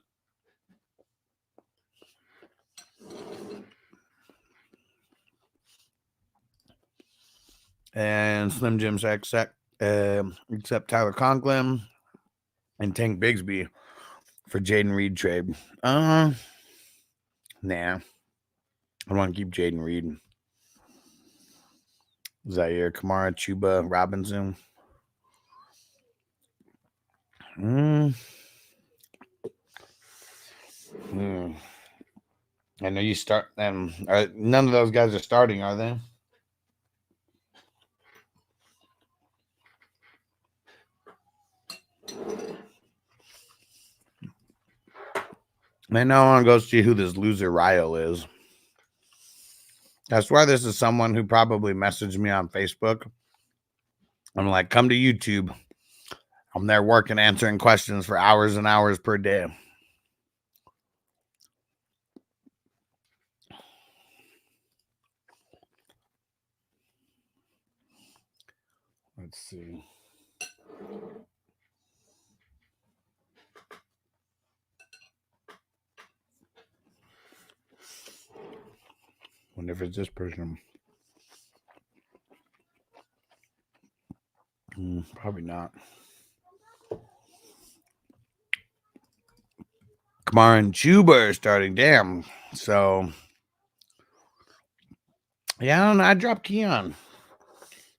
And Slim Jim's except Tyler Conklin and Tank Bigsby for Jaden Reed trade. Nah. I want to keep Jaden Reed. Zaire, Kamara, Chuba, Robinson. I know you start them. None of those guys are starting, are they? I know I want to go see who this loser Ryo is. I swear this is someone who probably messaged me on Facebook. I'm like, come to YouTube. I'm there working, answering questions for hours and hours per day. Let's see. Wonder if it's this person. Probably not. Kamara and Chuba are starting. Damn. So, yeah, I don't know. I dropped Keon.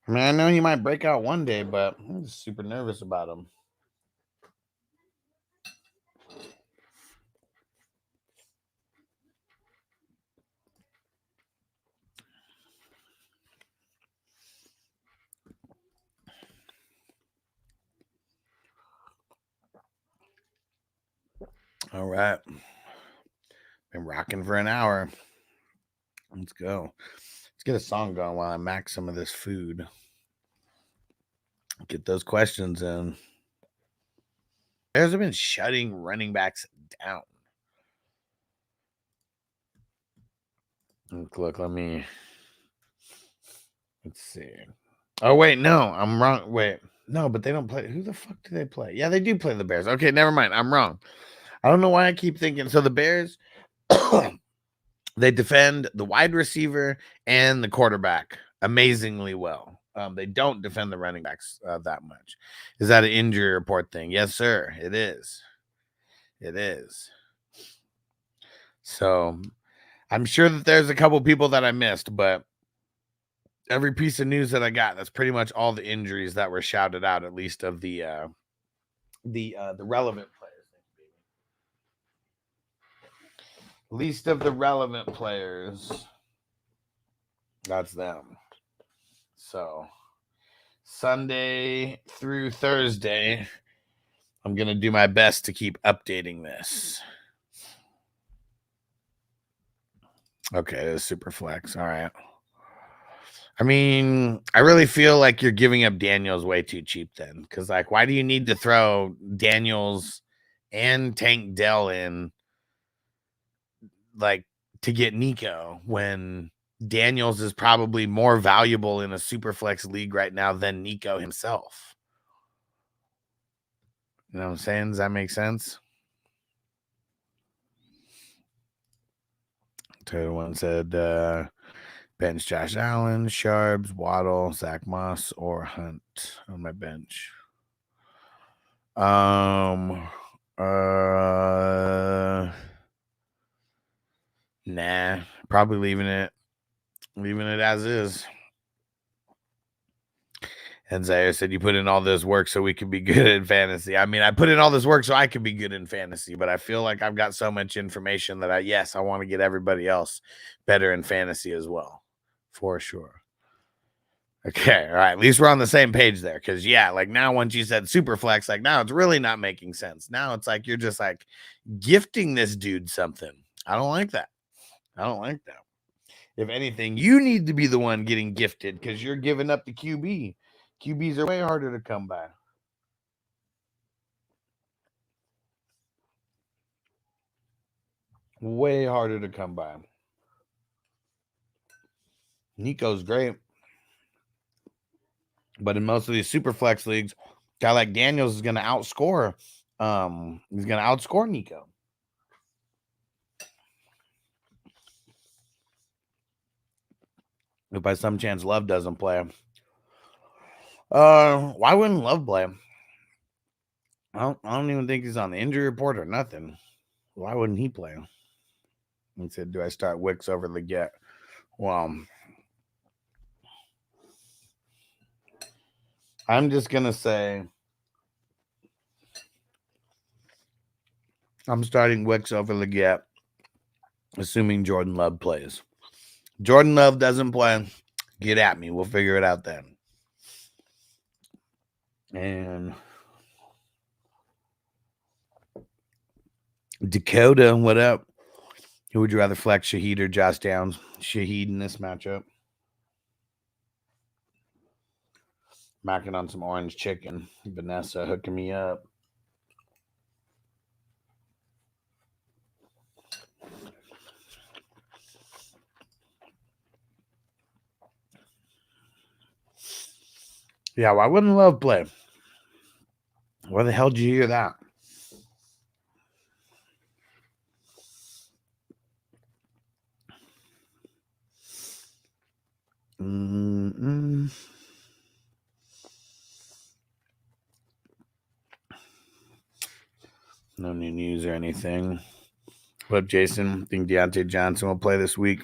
I mean, I know he might break out one day, but I'm just super nervous about him. All right. Been rocking for an hour. Let's go. Let's get a song going while I max some of this food. Get those questions in. Bears have been shutting running backs down. Look, let's see. Oh, wait, no, I'm wrong. Wait, no, but they don't play. Who the fuck do they play? Yeah, they do play the Bears. Okay, never mind. I'm wrong. I don't know why I keep thinking. So the Bears, they defend the wide receiver and the quarterback amazingly well. They don't defend the running backs that much. Is that an injury report thing? Yes, sir. It is. It is. So I'm sure that there's a couple people that I missed, but every piece of news that I got, that's pretty much all the injuries that were shouted out, at least of the relevant players. Least of the relevant players. That's them. So Sunday through Thursday, I'm going to do my best to keep updating this. Okay, it is super flex. All right. I mean, I really feel like you're giving up Daniels way too cheap then. Because, like, why do you need to throw Daniels and Tank Dell in, like, to get Nico when Daniels is probably more valuable in a super flex league right now than Nico himself? You know what I'm saying? Does that make sense? One said bench Josh Allen, Sharps, Waddle, Zach Moss, or Hunt on my bench. Nah, probably leaving it as is. And Zaire said, you put in all this work so we can be good in fantasy. I mean, I put in all this work so I can be good in fantasy, but I feel like I've got so much information that I want to get everybody else better in fantasy as well, for sure. Okay, all right. At least we're on the same page there. Because, yeah, like now once you said super flex, like now it's really not making sense. Now it's like you're just like gifting this dude something. I don't like that. If anything, you need to be the one getting gifted because you're giving up the QB. QBs are way harder to come by. Way harder to come by. Nico's great. But in most of these super flex leagues, a guy like Daniels is going to outscore. He's going to outscore Nico. If by some chance Love doesn't play, why wouldn't Love play? I don't even think he's on the injury report or nothing. Why wouldn't he play? He said, do I start Wicks over the get? Well, I'm just going to say I'm starting Wicks over the get, assuming Jordan Love plays. Jordan Love doesn't play, get at me. We'll figure it out then. And Dakota, what up? Who would you rather flex, Shaheed or Josh Downs? Shaheed in this matchup. Macking on some orange chicken. Vanessa hooking me up. Yeah, why wouldn't Love play? Where the hell did you hear that? No new news or anything. What up, Jason? Think Deontay Johnson will play this week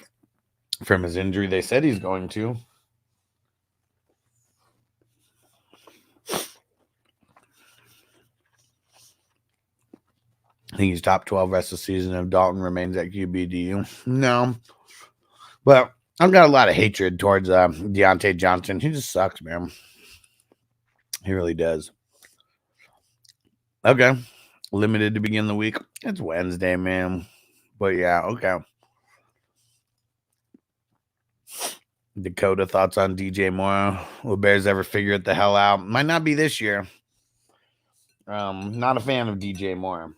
from his injury? They said he's going to. I think he's top 12 rest of the season if Dalton remains at QB. Do you? No. But I've got a lot of hatred towards Deontay Johnson. He just sucks, man. He really does. Okay. Limited to begin the week. It's Wednesday, man. But yeah, okay. Dakota, thoughts on DJ Moore? Will Bears ever figure it the hell out? Might not be this year. Not a fan of DJ Moore.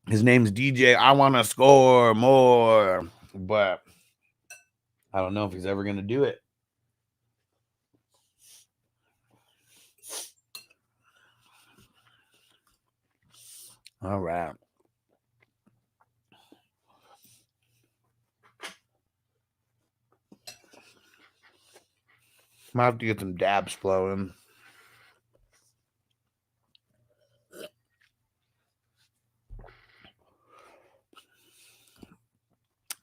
His name's DJ. I want to score more, but I don't know if he's ever going to do it. All right. Might have to get some dabs flowing.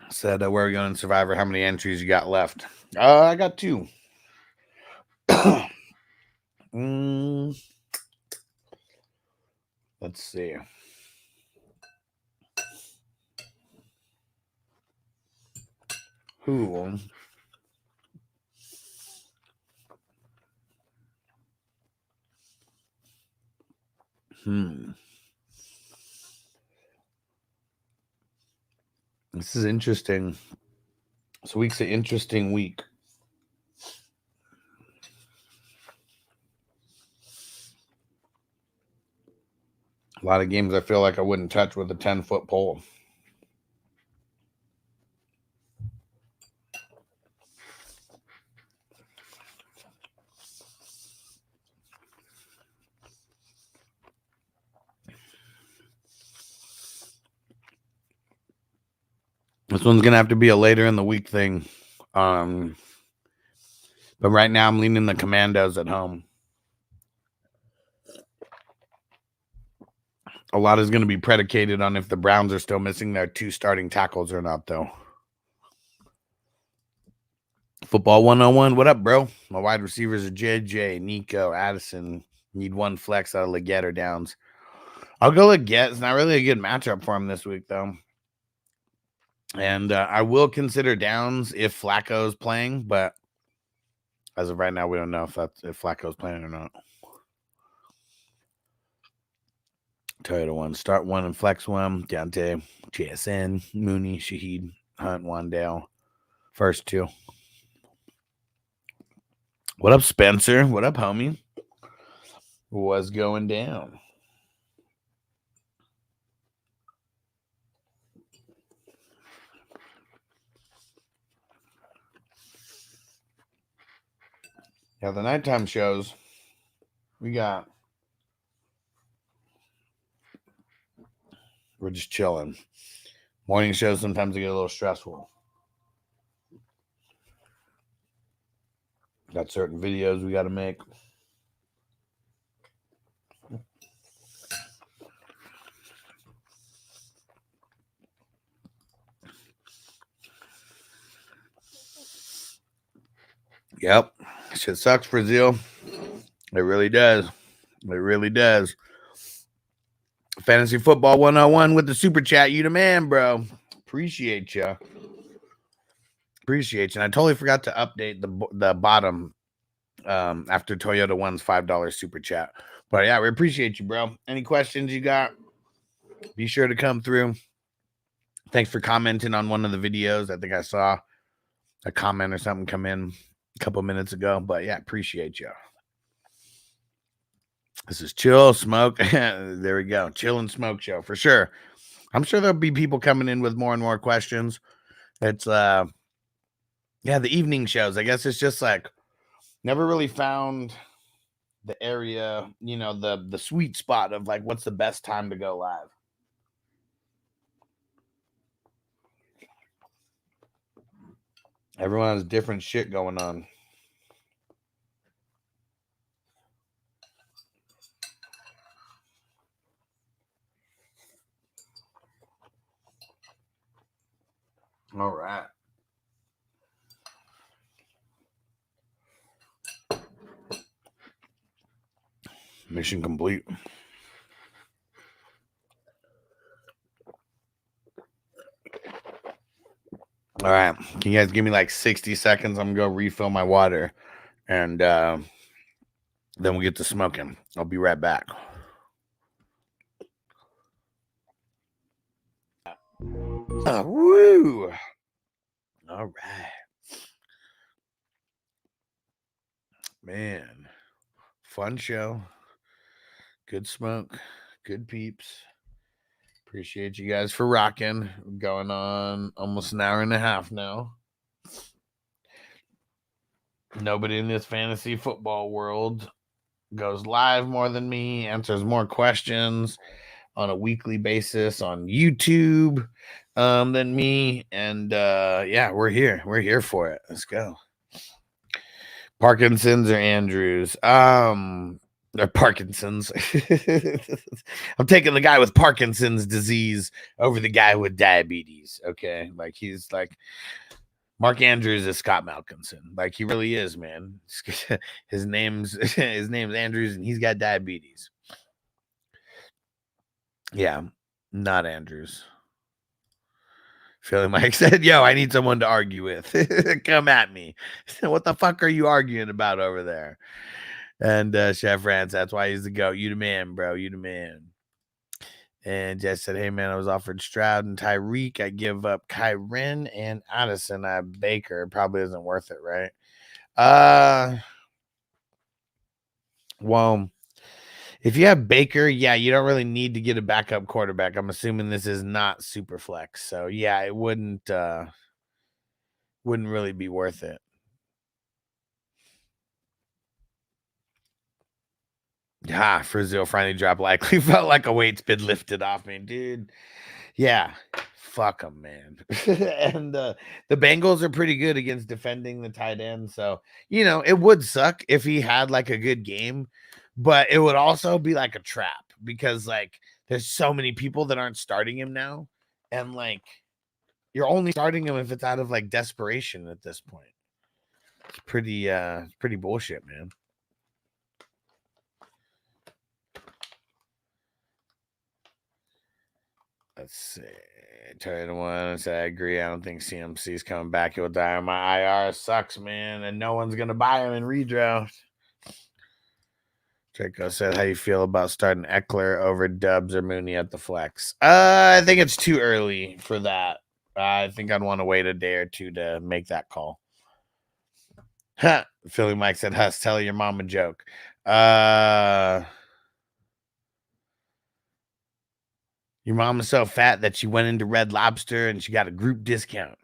Said, where are we going in Survivor? How many entries you got left? I got 2. Let's see. Who? This is interesting. This week's an interesting week. A lot of games I feel like I wouldn't touch with a 10-foot pole. This one's going to have to be a later in the week thing. But right now I'm leaning the Commandos at home. A lot is going to be predicated on if the Browns are still missing their 2 starting tackles or not, though. Football 101. What up, bro? My wide receivers are JJ, Nico, Addison. Need 1 flex out of Leggett or Downs. I'll go Leggett. It's not really a good matchup for him this week, though. And I will consider Downs if Flacco's playing, but as of right now, we don't know if Flacco's playing or not. Toyota 1, start 1 and flex 1. Deontay, JSN, Mooney, Shaheed, Hunt, Wandale. First 2. What up, Spencer? What up, homie? What's going down? Yeah, the nighttime shows, we're just chilling. Morning shows, sometimes they get a little stressful. Got certain videos we got to make. Yep. Shit sucks for Zeal. It really does. It really does. Fantasy Football 101 with the super chat. You the man, bro. Appreciate you. Appreciate you. And I totally forgot to update the bottom after Toyota One's $5 super chat. But yeah, we appreciate you, bro. Any questions you got, be sure to come through. Thanks for commenting on one of the videos. I think I saw a comment or something come in a couple minutes ago. But yeah, appreciate you. This is Chill Smoke. There we go. Chill and Smoke Show for sure. I'm sure there'll be people coming in with more and more questions. It's yeah, the evening shows. I guess it's just like never really found the area, you know, the sweet spot of like what's the best time to go live. Everyone has different shit going on. All right. Mission complete. All right. Can you guys give me like 60 seconds? I'm going to go refill my water. And then we'll get to smoking. I'll be right back. Woo! All right. Man, fun show. Good smoke. Good peeps. Appreciate you guys for rocking. Going on almost an hour and a half now. Nobody in this fantasy football world goes live more than me, answers more questions on a weekly basis on YouTube than me. And yeah, we're here. We're here for it. Let's go. Parkinson's or Andrews? Or Parkinson's. I'm taking the guy with Parkinson's disease over the guy with diabetes. Okay. Like he's like Mark Andrews is Scott Malkinson. Like he really is, man. His name's Andrews and he's got diabetes. Yeah, not Andrews. Philly Mike said, yo, I need someone to argue with. Come at me. What the fuck are you arguing about over there? And Chef Rance, that's why he's the GOAT. You the man, bro. You the man. And Jess said, hey, man, I was offered Stroud and Tyreek. I give up Kyren and Addison. I have Baker. Probably isn't worth it, right? Well, if you have Baker, yeah, you don't really need to get a backup quarterback. I'm assuming this is not super flex. So, yeah, it wouldn't really be worth it. Frizzle finally dropped likely. Felt like a weight's been lifted off me, dude. Yeah, fuck them, man. And the Bengals are pretty good against defending the tight end. So, you know, it would suck if he had like a good game, but it would also be like a trap because like there's so many people that aren't starting him now. And like you're only starting him if it's out of like desperation at this point. It's pretty bullshit, man. Let's see. Turn to one. Say I agree. I don't think CMC is coming back. He'll die on my IR. Sucks, man. And no one's gonna buy him in redraft. Draco said, how you feel about starting Eckler over Dubs or Mooney at the flex? I think it's too early for that. I think I'd want to wait a day or two to make that call. Philly Mike said, Huss, tell your mom a joke. Your mom is so fat that she went into Red Lobster and she got a group discount.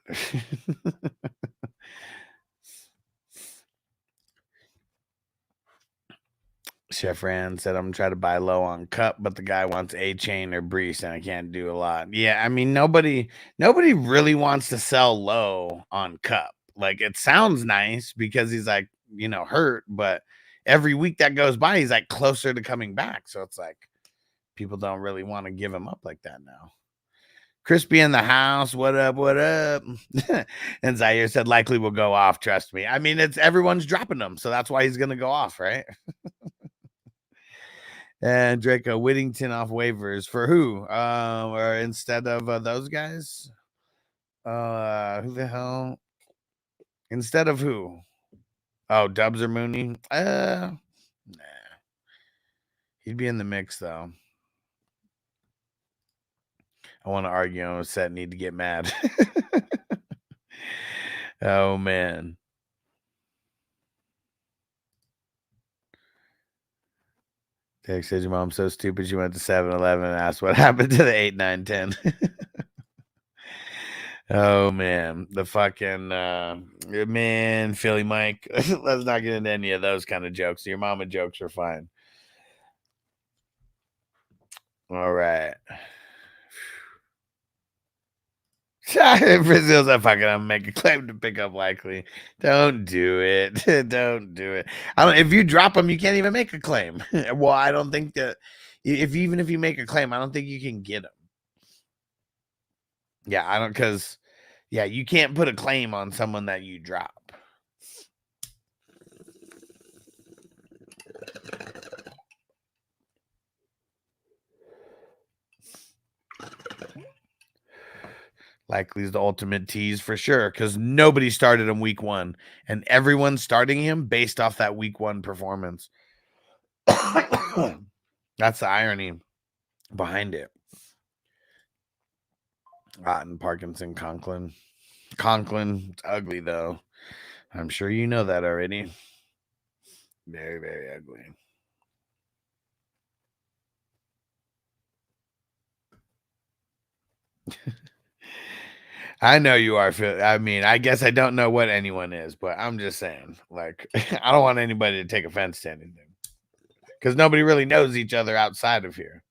Chef Rand said, I'm trying to buy low on Cup, but the guy wants A-Chain or Brees, and I can't do a lot. Yeah, I mean, nobody really wants to sell low on Cup. Like, it sounds nice because he's like, you know, hurt, but every week that goes by, he's like closer to coming back. So it's like, people don't really want to give him up like that now. Crispy in the house. What up? What up? And Zaire said, likely will go off. Trust me. I mean, everyone's dropping them. So that's why he's going to go off, right? And Draco Whittington off waivers for who? Or instead of those guys? Who the hell? Instead of who? Oh, Dubs or Mooney? Nah. He'd be in the mix, though. I want to argue on a set, need to get mad. Oh, man. Derek says your mom's so stupid she went to 7-Eleven and asked what happened to the 8, 9, 10. Oh, man. The fucking, man, Philly Mike. Let's not get into any of those kind of jokes. Your mama jokes are fine. All right. Brazil's a fucking I'm make a claim to pick up likely. Don't do it. Don't do it. If you drop them, you can't even make a claim. Well, I don't think that even if you make a claim, I don't think you can get them. Yeah, I don't because you can't put a claim on someone that you drop. Likely is the ultimate tease for sure because nobody started him week 1 and everyone's starting him based off that week 1 performance. That's the irony behind it. Otten, Parkinson, Conklin. Conklin, it's ugly though. I'm sure you know that already. Very, very ugly. I know you are. I mean, I guess I don't know what anyone is, but I'm just saying, like, I don't want anybody to take offense to anything because nobody really knows each other outside of here.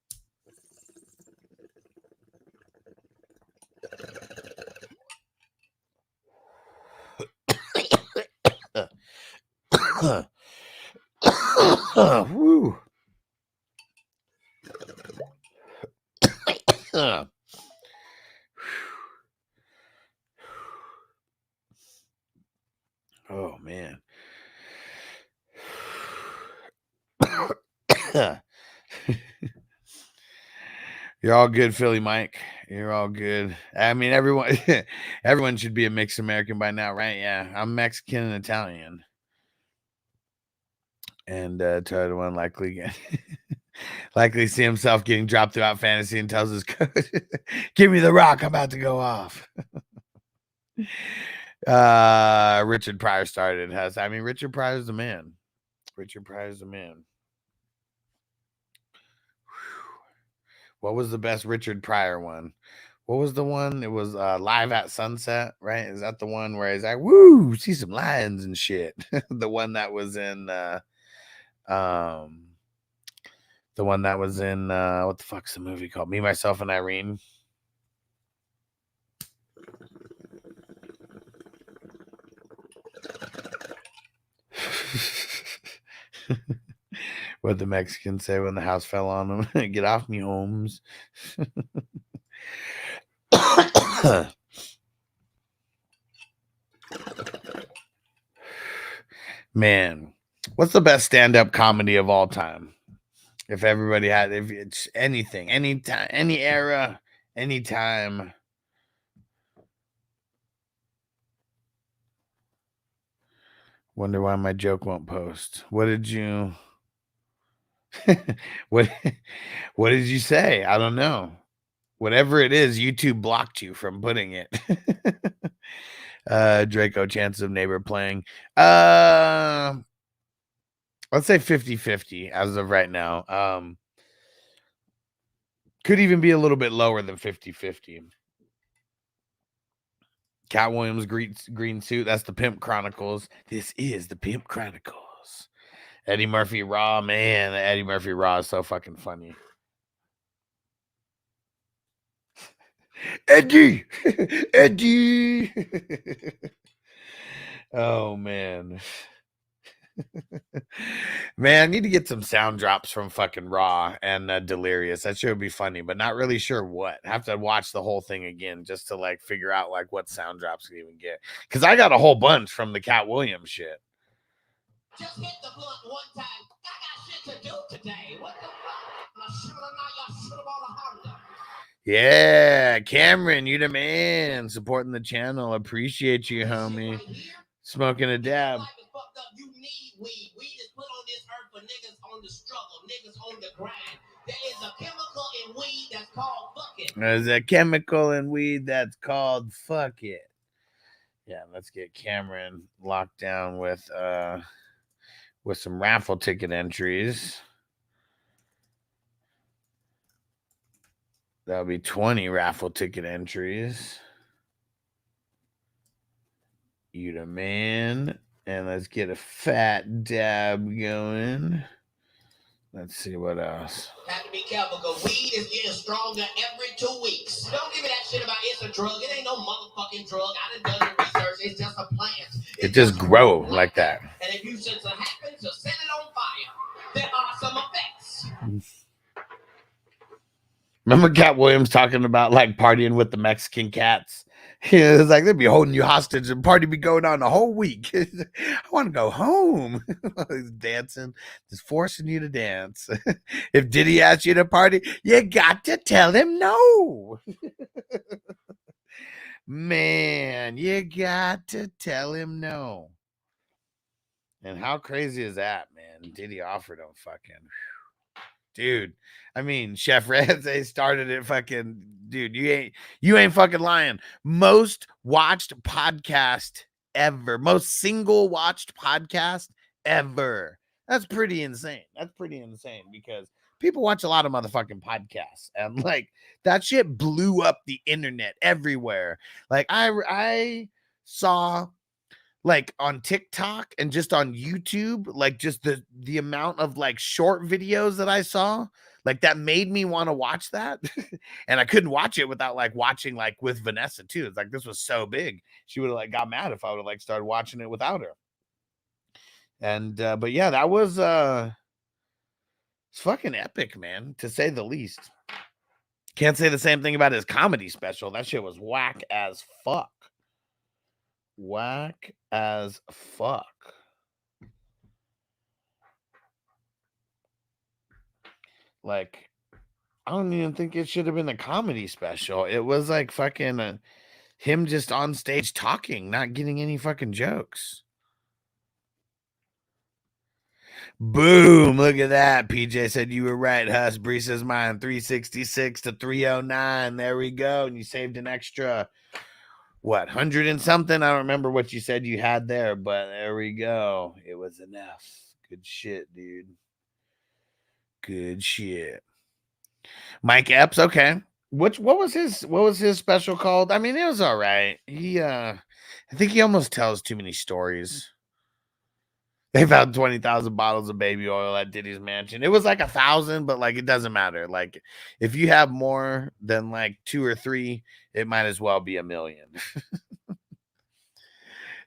Woo. Oh man. You're all good, Philly Mike. You're all good. I mean, everyone should be a mixed American by now, right? Yeah, I'm Mexican and Italian. And try to unlikely likely see himself getting dropped throughout fantasy and tells his coach, "Give me the rock, I'm about to go off." Richard Pryor started. Richard Pryor's the man. Richard Pryor's the man. What was the best Richard Pryor one? What was the one? It was Live at Sunset, right? Is that the one where he's like, "Woo, see some lions and shit"? The one that was in what the fuck's the movie called? Me, Myself, and Irene. What the Mexicans say when the house fell on them. Get off me, Holmes. Man, what's the best stand-up comedy of all time? If it's anything, anytime, any era, anytime. Wonder why my joke won't post. What did you what did you say? I don't know. Whatever it is, YouTube blocked you from putting it. Draco, chances of neighbor playing. Let's say 50-50 as of right now. Could even be a little bit lower than 50-50. Cat Williams green suit. That's the Pimp Chronicles. This is the Pimp Chronicles. Eddie Murphy Raw, man. Eddie Murphy Raw is so fucking funny. Eddie. Oh man. Man, I need to get some sound drops from fucking Raw and Delirious. That should be funny, but not really sure what. I have to watch the whole thing again just to like figure out like what sound drops we even get. Because I got a whole bunch from the Cat Williams shit. Just hit the blunt one time. I got shit to do today. What the fuck? Yeah, Cameron, you the man. Supporting the channel. Appreciate you, homie. Smoking a dab. You need weed. Weed is put on this earth for niggas on the struggle, niggas on the grind. There is a chemical in weed that's called fuck it. There's a chemical in weed that's called fuck it. Yeah, let's get Cameron locked down with some raffle ticket entries. That'll be 20 raffle ticket entries. You the man. And let's get a fat dab going. Let's see what else. Have to be careful because weed is getting stronger every 2 weeks. Don't give me that shit about it's a drug. It ain't no motherfucking drug. I done done the research. It's just a plant. It just grow like that. And if you should happen to set it on fire, there are some effects. Remember Cat Williams talking about like partying with the Mexican cats? It was like they'd be holding you hostage and party be going on the whole week. I want to go home. He's dancing, just forcing you to dance. If Diddy asks you to party, you got to tell him no. Man, you got to tell him no. And how crazy is that, man? Diddy offered him fucking. dude. I mean, Chef Ramsay started it. Fucking dude, you ain't fucking lying. Most watched podcast ever. Most single watched podcast ever. That's pretty insane. That's pretty insane because people watch a lot of motherfucking podcasts, and like that shit blew up the internet everywhere. Like I saw like on TikTok and just on YouTube, like just the amount of like short videos that I saw, like that made me want to watch that. And I couldn't watch it without like watching like with Vanessa too. It's like this was so big. She would have like got mad if I would have like started watching it without her. And but yeah, that was it's fucking epic, man, to say the least. Can't say the same thing about his comedy special. That shit was whack as fuck. Whack as fuck. Like, I don't even think it should have been a comedy special. It was like fucking him just on stage talking, not getting any fucking jokes. Boom. Look at that. PJ said you were right, Huss. Bree says mine 366 to 309. There we go. And you saved an extra, what, 100 and something? I don't remember what you said you had there, but there we go. It was enough. Good shit, dude. Good shit. Mike Epps, okay. What was his special called? I mean, it was all right. I think he almost tells too many stories. They found 20,000 bottles of baby oil at Diddy's mansion. It was like 1,000, but like it doesn't matter. Like if you have more than like 2 or 3, it might as well be 1 million.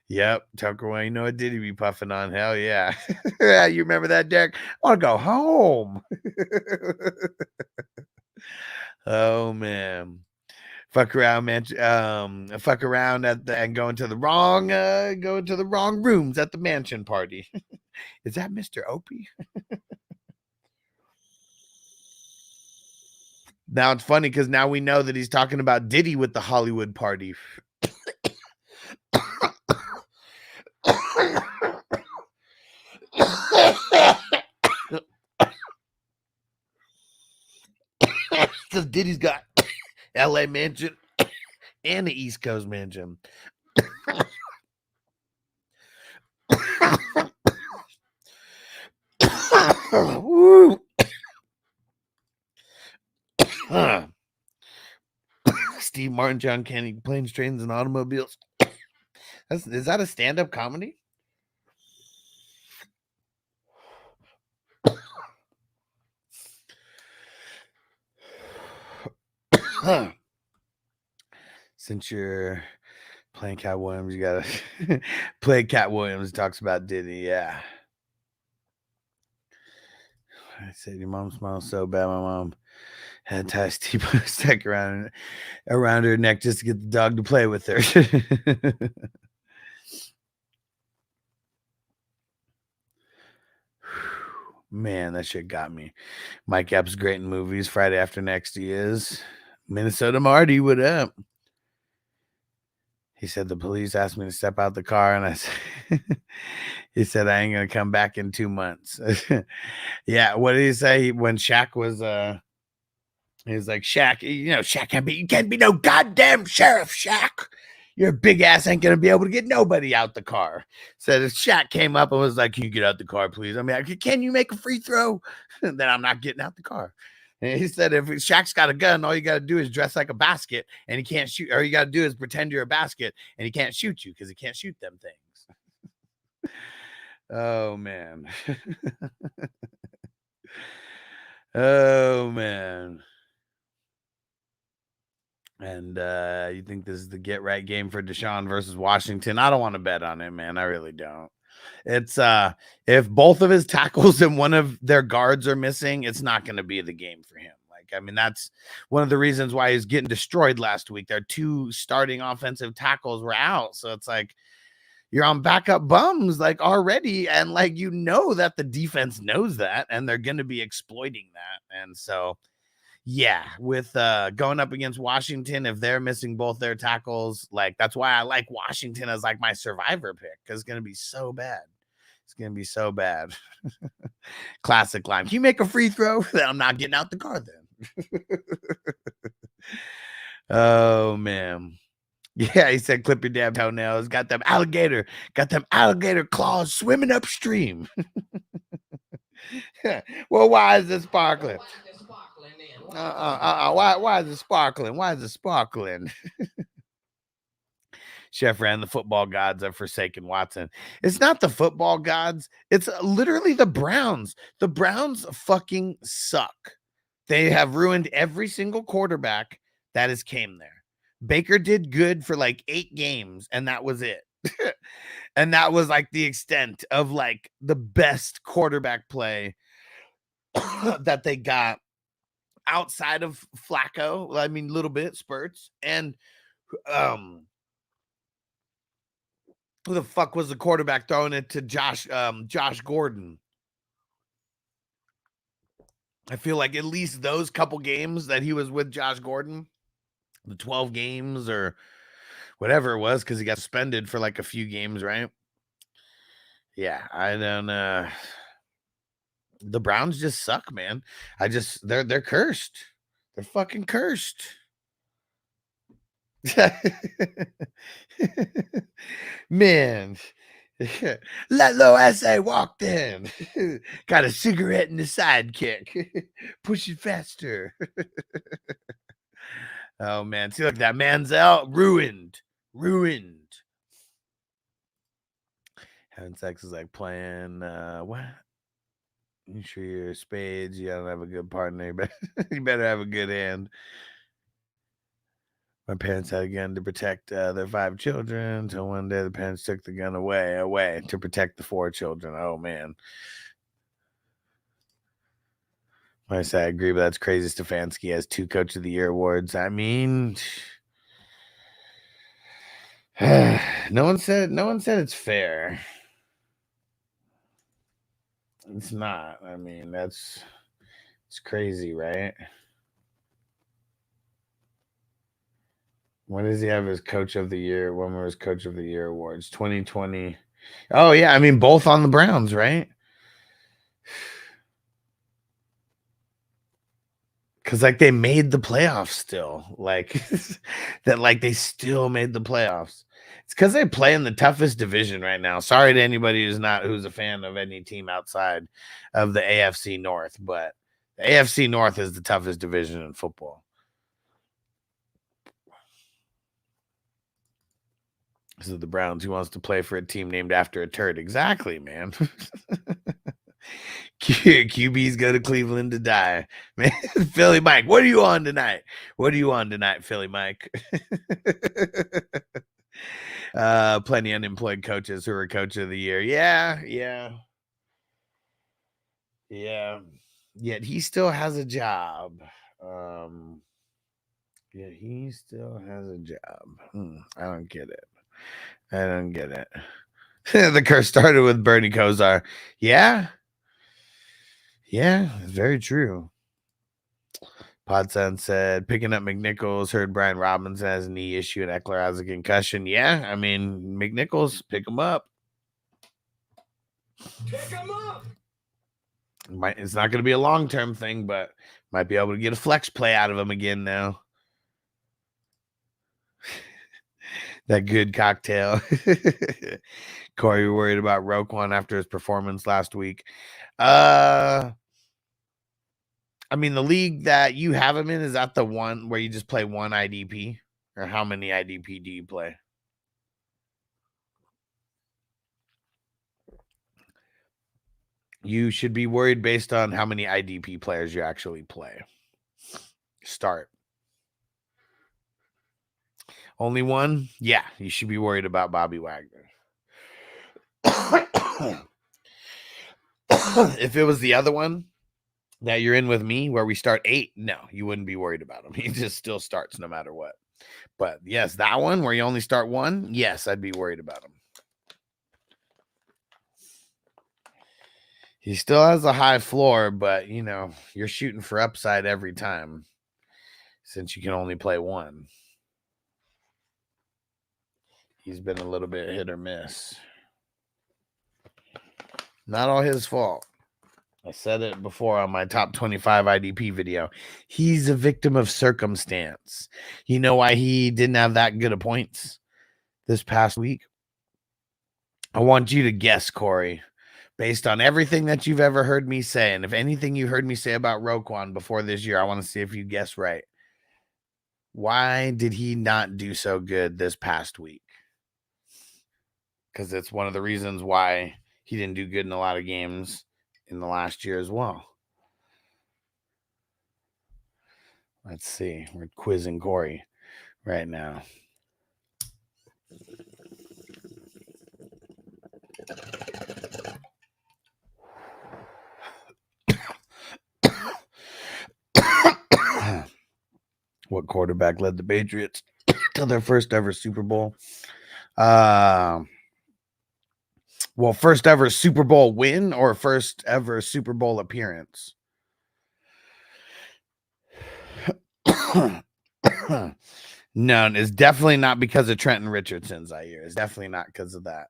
Yep, Tucker Wayne, you know what Diddy be puffing on? Hell yeah. You remember that, Derek? I want to go home. Oh man. Fuck around, man. Fuck around and going to the wrong rooms at the mansion party. Is that Mr. Opie? Now it's funny because now we know that he's talking about Diddy with the Hollywood party. Because Diddy's got LA mansion and the East Coast mansion. Woo. Steve Martin, John Candy, Planes, Trains, and Automobiles. Is that a stand-up comedy? Since you're playing Cat Williams, you gotta play Cat Williams. Talks about Diddy, yeah. I said your mom smiles so bad. My mom had ties T-bone stick around her neck just to get the dog to play with her. Man, that shit got me. Mike Epps great in movies. Friday After Next he is. Minnesota Marty, what up? He said the police asked me to step out the car, and I said, he said I ain't gonna come back in 2 months. Yeah, what did he say when Shaq was? He was like, Shaq, Shaq can't be no goddamn sheriff, Shaq. Your big ass ain't gonna be able to get nobody out the car. Said if Shaq came up and was like, can you get out the car, please? I mean, can you make a free throw? Then I'm not getting out the car. And he said, if Shaq's got a gun, all you got to do is dress like a basket and he can't shoot. Or you got to do is pretend you're a basket and he can't shoot you because he can't shoot them things. Oh, man. Oh, man. And you think this is the get right game for Deshaun versus Washington? I don't want to bet on it, man. I really don't. It's if both of his tackles and one of their guards are missing, it's not going to be the game for him. Like, I mean, that's one of the reasons why he's getting destroyed last week. Their 2 starting offensive tackles were out. So it's like you're on backup bums like already. And like, that the defense knows that and they're going to be exploiting that. And so, yeah, with going up against Washington, if they're missing both their tackles, like that's why I like Washington as like my survivor pick because it's going to be so bad. It's going to be so bad. Classic line. Can you make a free throw? Then I'm not getting out the car then. Oh, man. Yeah, he said, clip your damn toenails. Got them alligator claws swimming upstream. Well, why is it sparkling? Why is it sparkling? Why is it sparkling? Chef ran the football gods have forsaken Watson. It's not the football gods. It's literally the Browns. The Browns fucking suck. They have ruined every single quarterback that has came there. Baker did good for like 8 games, and that was it. And that was like the extent of like the best quarterback play that they got outside of Flacco. I mean, a little bit spurts. And who the fuck was the quarterback throwing it to Josh Gordon? I feel like at least those couple games that he was with Josh Gordon, the 12 games or whatever it was, because he got suspended for like a few games, right? Yeah, I don't know. The Browns just suck, man. They're cursed. They're fucking cursed. Man. Letlow SA walked in. Got a cigarette in the sidekick. Push it faster. Oh, man. See, look, that Manziel ruined. Having sex is like playing, what? You sure you're spades? You don't have a good partner. You better have a good hand. My parents had a gun to protect their 5 children until one day the parents took the gun away to protect the 4 children. Oh, man. I say I agree, but that's crazy. Stefanski has 2 Coach of the Year awards. I mean, no one said it's fair. It's not. I mean, it's crazy, right? When does he have his Coach of the Year? When were his Coach of the Year awards? 2020. Oh, yeah. I mean, both on the Browns, right? Because, like, they made the playoffs still. Like, that, like, they still made the playoffs. It's because they play in the toughest division right now. Sorry to anybody who's a fan of any team outside of the AFC North, but the AFC North is the toughest division in football. This is the Browns. Who wants to play for a team named after a turd? Exactly, man. QB's go to Cleveland to die. Man, Philly Mike, what are you on tonight? Philly Mike? Plenty unemployed coaches who are Coach of the Year. Yeah. Yet he still has a job. I don't get it. The curse started with Bernie Kosar. Yeah, it's very true. Podson said, picking up McNichols, heard Brian Robinson has a knee issue and Eckler has a concussion. Yeah, I mean, McNichols, pick him up. It's not going to be a long-term thing, but might be able to get a flex play out of him again now. That good cocktail. Corey, you're worried about Roquan after his performance last week. I mean, the league that you have him in, is that the one where you just play one IDP? Or how many IDP do you play? You should be worried based on how many IDP players you actually play. Start. Only one? Yeah, you should be worried about Bobby Wagner. If it was the other one that you're in with me where we start 8, no, you wouldn't be worried about him. He just still starts no matter what. But yes, that one where you only start 1, yes, I'd be worried about him. He still has a high floor, but, you know, you're shooting for upside every time since you can only play 1. He's been a little bit hit or miss. Not all his fault. I said it before on my top 25 IDP video. He's a victim of circumstance. You know why he didn't have that good of points this past week? I want you to guess, Corey, based on everything that you've ever heard me say. And if anything you heard me say about Roquan before this year, I want to see if you guess right. Why did he not do so good this past week? Because it's one of the reasons why he didn't do good in a lot of games in the last year as well. Let's see. We're quizzing Corey right now. What quarterback led the Patriots to their first ever Super Bowl? Well, first ever Super Bowl win or first ever Super Bowl appearance? No, it's definitely not because of Trenton Richardson, Zaire. It's definitely not because of that.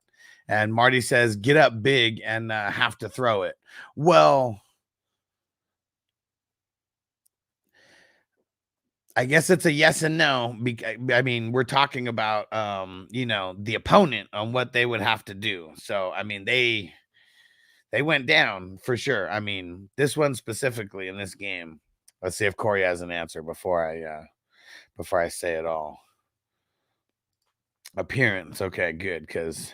And Marty says, get up big and have to throw it. Well, I guess it's a yes and no. I mean, we're talking about, the opponent on what they would have to do. So, I mean, they went down for sure. I mean, this one specifically in this game. Let's see if Corey has an answer before I say it all. Appearance. Okay, good. Because,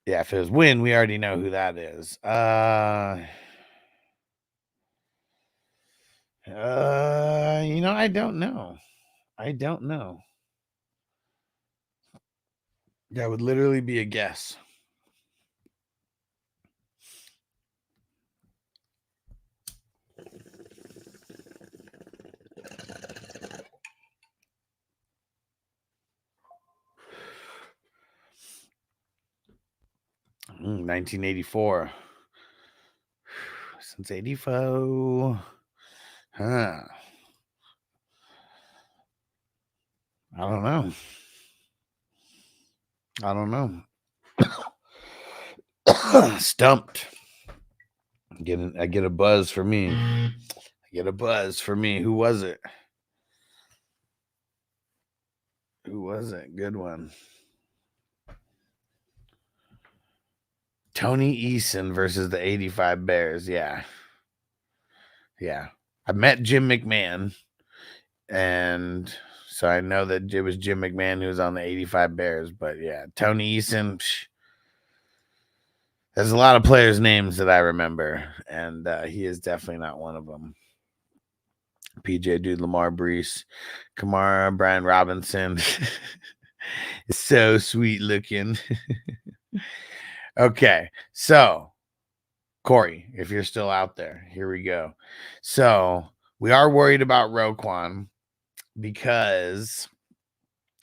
yeah, if it was win, we already know who that is. I don't know. That would literally be a guess. Mm, 1984. Since 84. Huh. I don't know. Stumped. I get a buzz for me. Who was it? Good one. Tony Eason versus the 85 Bears. Yeah. I met Jim McMahon, and so I know that it was Jim McMahon who was on the 85 Bears. But yeah, Tony Eason. There's a lot of players' names that I remember, and he is definitely not one of them. PJ Dude, Lamar Brees, Kamara, Brian Robinson. It's so sweet looking. Okay, so Corey, if you're still out there, here we go. So we are worried about Roquan because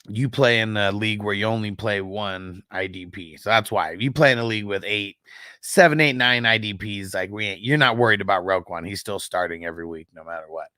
you play in a league where you only play one IDP. So that's why. If you play in a league with 7, 8, 9 IDPs, like you're not worried about Roquan. He's still starting every week, no matter what.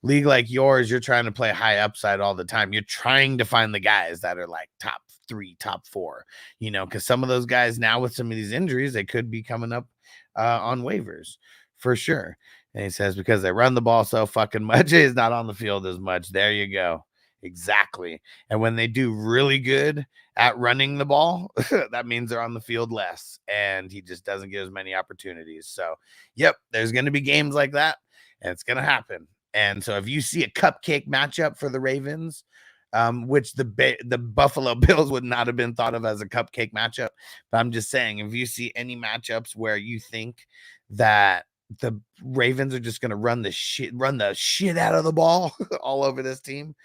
League like yours, you're trying to play high upside all the time. You're trying to find the guys that are like top 3, top 4, because some of those guys now with some of these injuries, they could be coming up on waivers for sure. And he says, because they run the ball so fucking much, he's not on the field as much. There you go. Exactly. And when they do really good at running the ball, that means they're on the field less, and he just doesn't get as many opportunities. So, yep, there's going to be games like that, and it's going to happen. And so if you see a cupcake matchup for the Ravens, which the Buffalo Bills would not have been thought of as a cupcake matchup, but I'm just saying, if you see any matchups where you think that the Ravens are just going to run the shit out of the ball all over this team,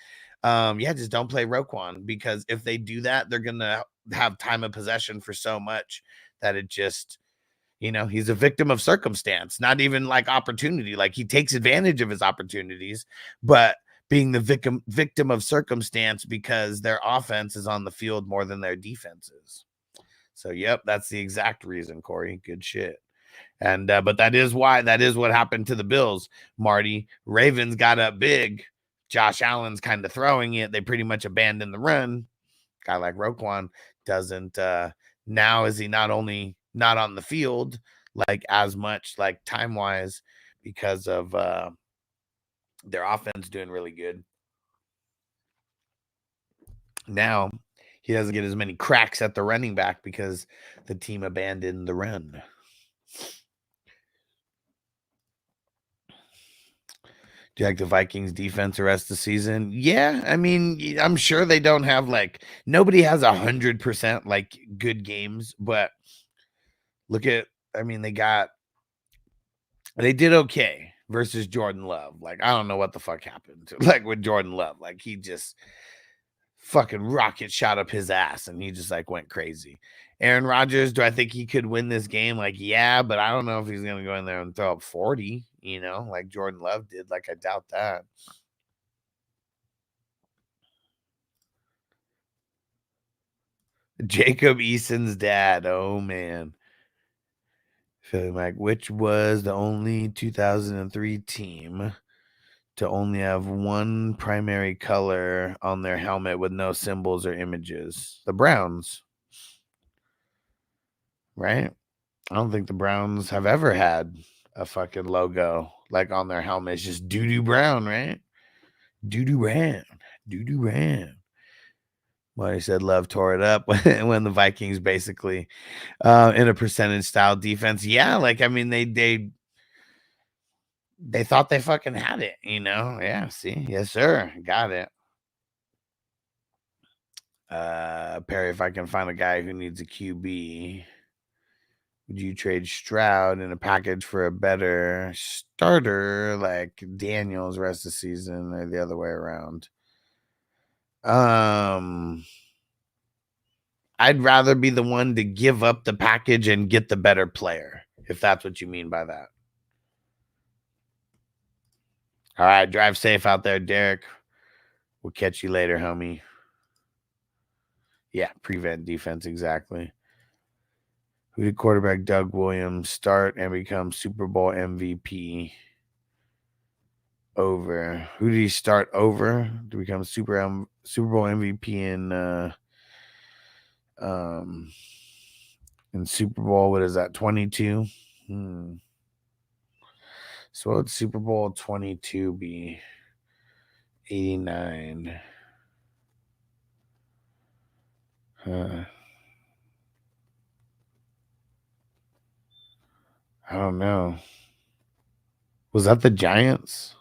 just don't play Roquan, because if they do that, they're going to have time of possession for so much that it just, he's a victim of circumstance, not even like opportunity. Like, he takes advantage of his opportunities, but being the victim of circumstance because their offense is on the field more than their defense is. So, yep, that's the exact reason, Corey. Good shit. And, but that is what happened to the Bills, Marty. Ravens got up big. Josh Allen's kind of throwing it. They pretty much abandoned the run. Guy like Roquan doesn't. Now is he not only not on the field like as much, like time wise, because of their offense doing really good. Now he doesn't get as many cracks at the running back because the team abandoned the run. Do you like the Vikings defense the rest of the season? Yeah, I mean, I'm sure they don't have like nobody has 100% like good games, but look at, I mean, they did okay versus Jordan Love. Like, I don't know what the fuck happened like with Jordan Love. Like, he just fucking rocket shot up his ass and he just like went crazy. Aaron Rodgers, do I think he could win this game? Like, yeah, but I don't know if he's gonna go in there and throw up 40, like Jordan Love did. Like, I doubt that. Jacob Eason's dad. Oh man. Philly Mike, which was the only 2003 team to only have one primary color on their helmet with no symbols or images? The Browns. Right? I don't think the Browns have ever had a fucking logo like on their helmet. It's just doo-doo brown, right? Doo-doo brown. Doo-doo brown. Well, he said Love tore it up when the Vikings basically in a percentage style defense. Yeah, like I mean they thought they fucking had it, Yeah, see, yes, sir, got it. Perry, if I can find a guy who needs a QB, would you trade Stroud in a package for a better starter like Daniels rest of the season, or the other way around? I'd rather be the one to give up the package and get the better player, if that's what you mean by that. All right, drive safe out there, Derek. We'll catch you later, homie. Yeah, prevent defense, exactly. Who did quarterback Doug Williams start and become Super Bowl MVP? Over. Who did he start over to become Super Bowl MVP in Super Bowl? What is that? 22. So what would Super Bowl 22 be? 89. I don't know. Was that the Giants?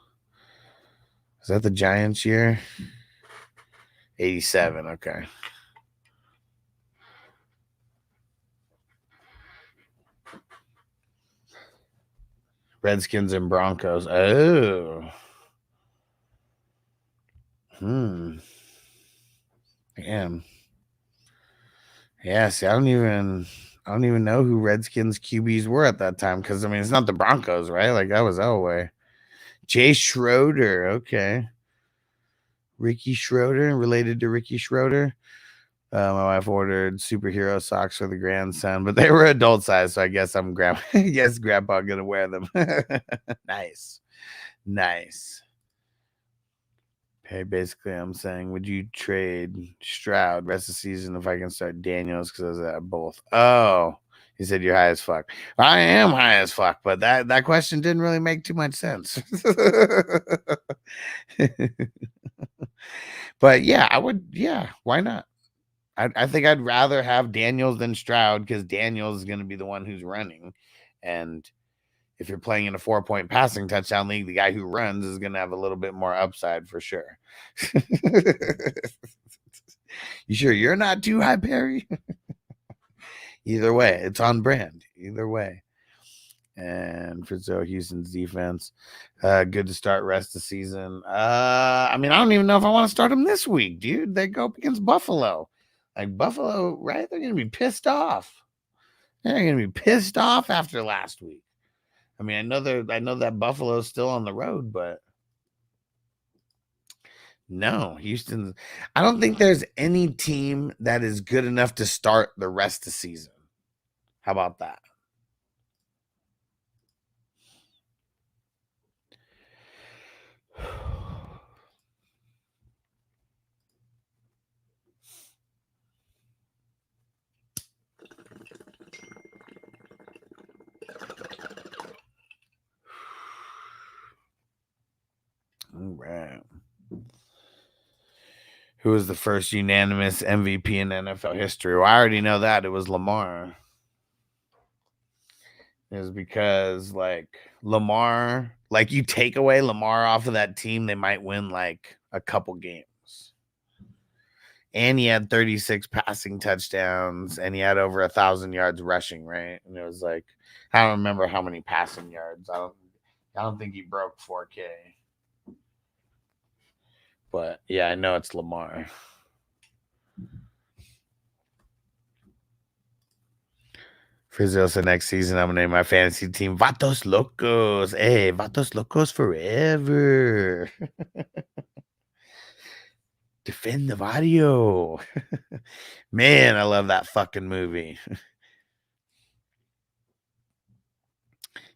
Is that the Giants year? 87. Okay. Redskins and Broncos. Oh. Damn. Yeah, see, I don't even know who Redskins QBs were at that time, because I mean it's not the Broncos, right? Like that was Elway. Jay Schroeder, okay. Ricky Schroeder, related to Ricky Schroeder. My wife ordered superhero socks for the grandson, but they were adult size, so I guess Grandpa gonna wear them. Nice. Hey, basically, I'm saying, would you trade Stroud rest of the season if I can start Daniels because I have both? Oh, he said you're high as fuck. I am high as fuck, but that question didn't really make too much sense. But yeah, I would. Yeah, why not? I think I'd rather have Daniels than Stroud because Daniels is going to be the one who's running. And if you're playing in a 4-point passing touchdown league, the guy who runs is going to have a little bit more upside for sure. You sure you're not too high, Perry? Either way, it's on brand. Either way. And for Houston's defense, good to start rest of the season. I mean, I don't even know if I want to start them this week, dude. They go up against Buffalo. Like Buffalo, right? They're going to be pissed off. They're going to be pissed off after last week. I mean, I know that Buffalo's still on the road, but no, Houston's. I don't think there's any team that is good enough to start the rest of the season. How about that? Who was the first unanimous MVP in NFL history? Well, I already know that. It was Lamar. It was because, like, Lamar, like, you take away Lamar off of that team, they might win, like, a couple games. And he had 36 passing touchdowns, and he had over 1,000 yards rushing, right? And it was like, I don't remember how many passing yards. I don't think he broke 4K. But yeah, I know it's Lamar. Frizzo said next season I'm gonna name my fantasy team Vatos Locos. Hey, Vatos Locos forever. Defend the Vario. Man, I love that fucking movie.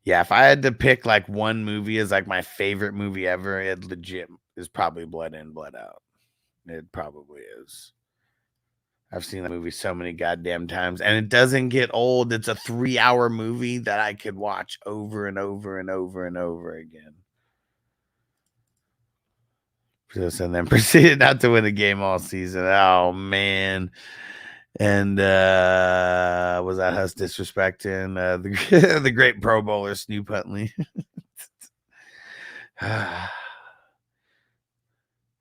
Yeah, if I had to pick like one movie as like my favorite movie ever, it legit is probably Blood In, Blood Out. It probably is. I've seen that movie so many goddamn times, and it doesn't get old. It's a 3-hour movie that I could watch over and over and over and over again. And then proceeded not to win a game all season. Oh man. And was that us disrespecting the great Pro Bowler Snoop Huntley?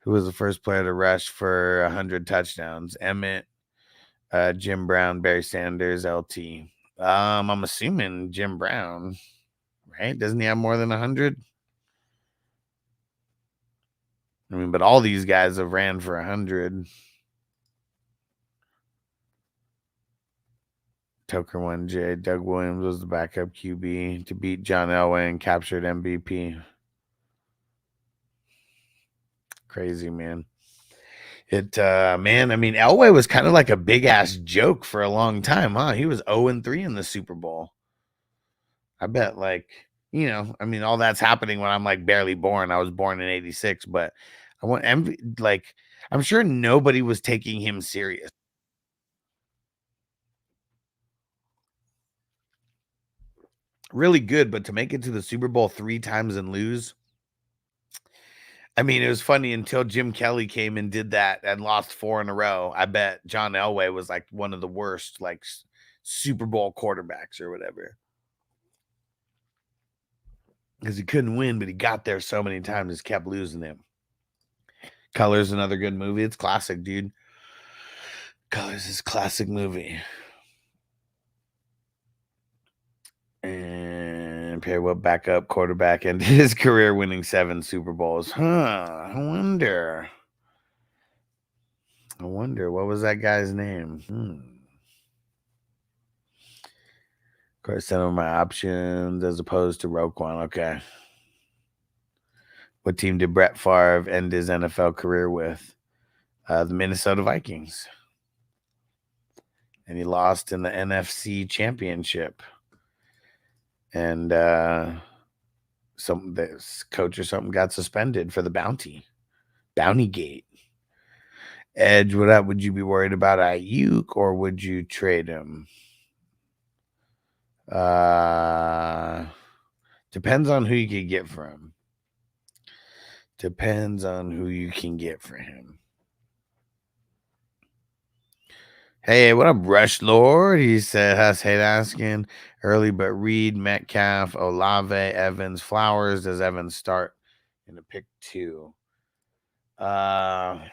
Who was the first player to rush for 100 touchdowns? Emmett, Jim Brown, Barry Sanders, LT. I'm assuming Jim Brown, right? Doesn't he have more than 100? I mean, but all these guys have ran for 100. Toker 1J. Doug Williams was the backup QB to beat John Elway and captured MVP. Crazy, man. Man, I mean, Elway was kind of like a big ass joke for a long time, huh? He was 0-3 in the Super Bowl. I bet, like, you know, I mean, all that's happening when I'm like barely born. I was born in 86, but I'm sure nobody was taking him serious. Really good, but to make it to the Super Bowl 3 times and lose. I mean, it was funny until Jim Kelly came and did that and lost 4 in a row. I bet John Elway was like one of the worst, like, Super Bowl quarterbacks or whatever. Because he couldn't win, but he got there so many times, just kept losing him. Colors, another good movie. It's classic, dude. Colors is a classic movie. And Perry Will backup quarterback ended his career winning 7 Super Bowls. Huh. I wonder what was that guy's name? Of course, some of my options as opposed to Roquan. Okay. What team did Brett Favre end his NFL career with? The Minnesota Vikings. And he lost in the NFC Championship. And this coach or something got suspended for the bounty gate. Edge, what up? Would you be worried about Ayuk or would you trade him? Depends on who you can get for him. Hey, what up, Rush Lord? He said, hate asking. Early but Reed, Metcalf, Olave, Evans, Flowers. Does Evans start in the pick 2? I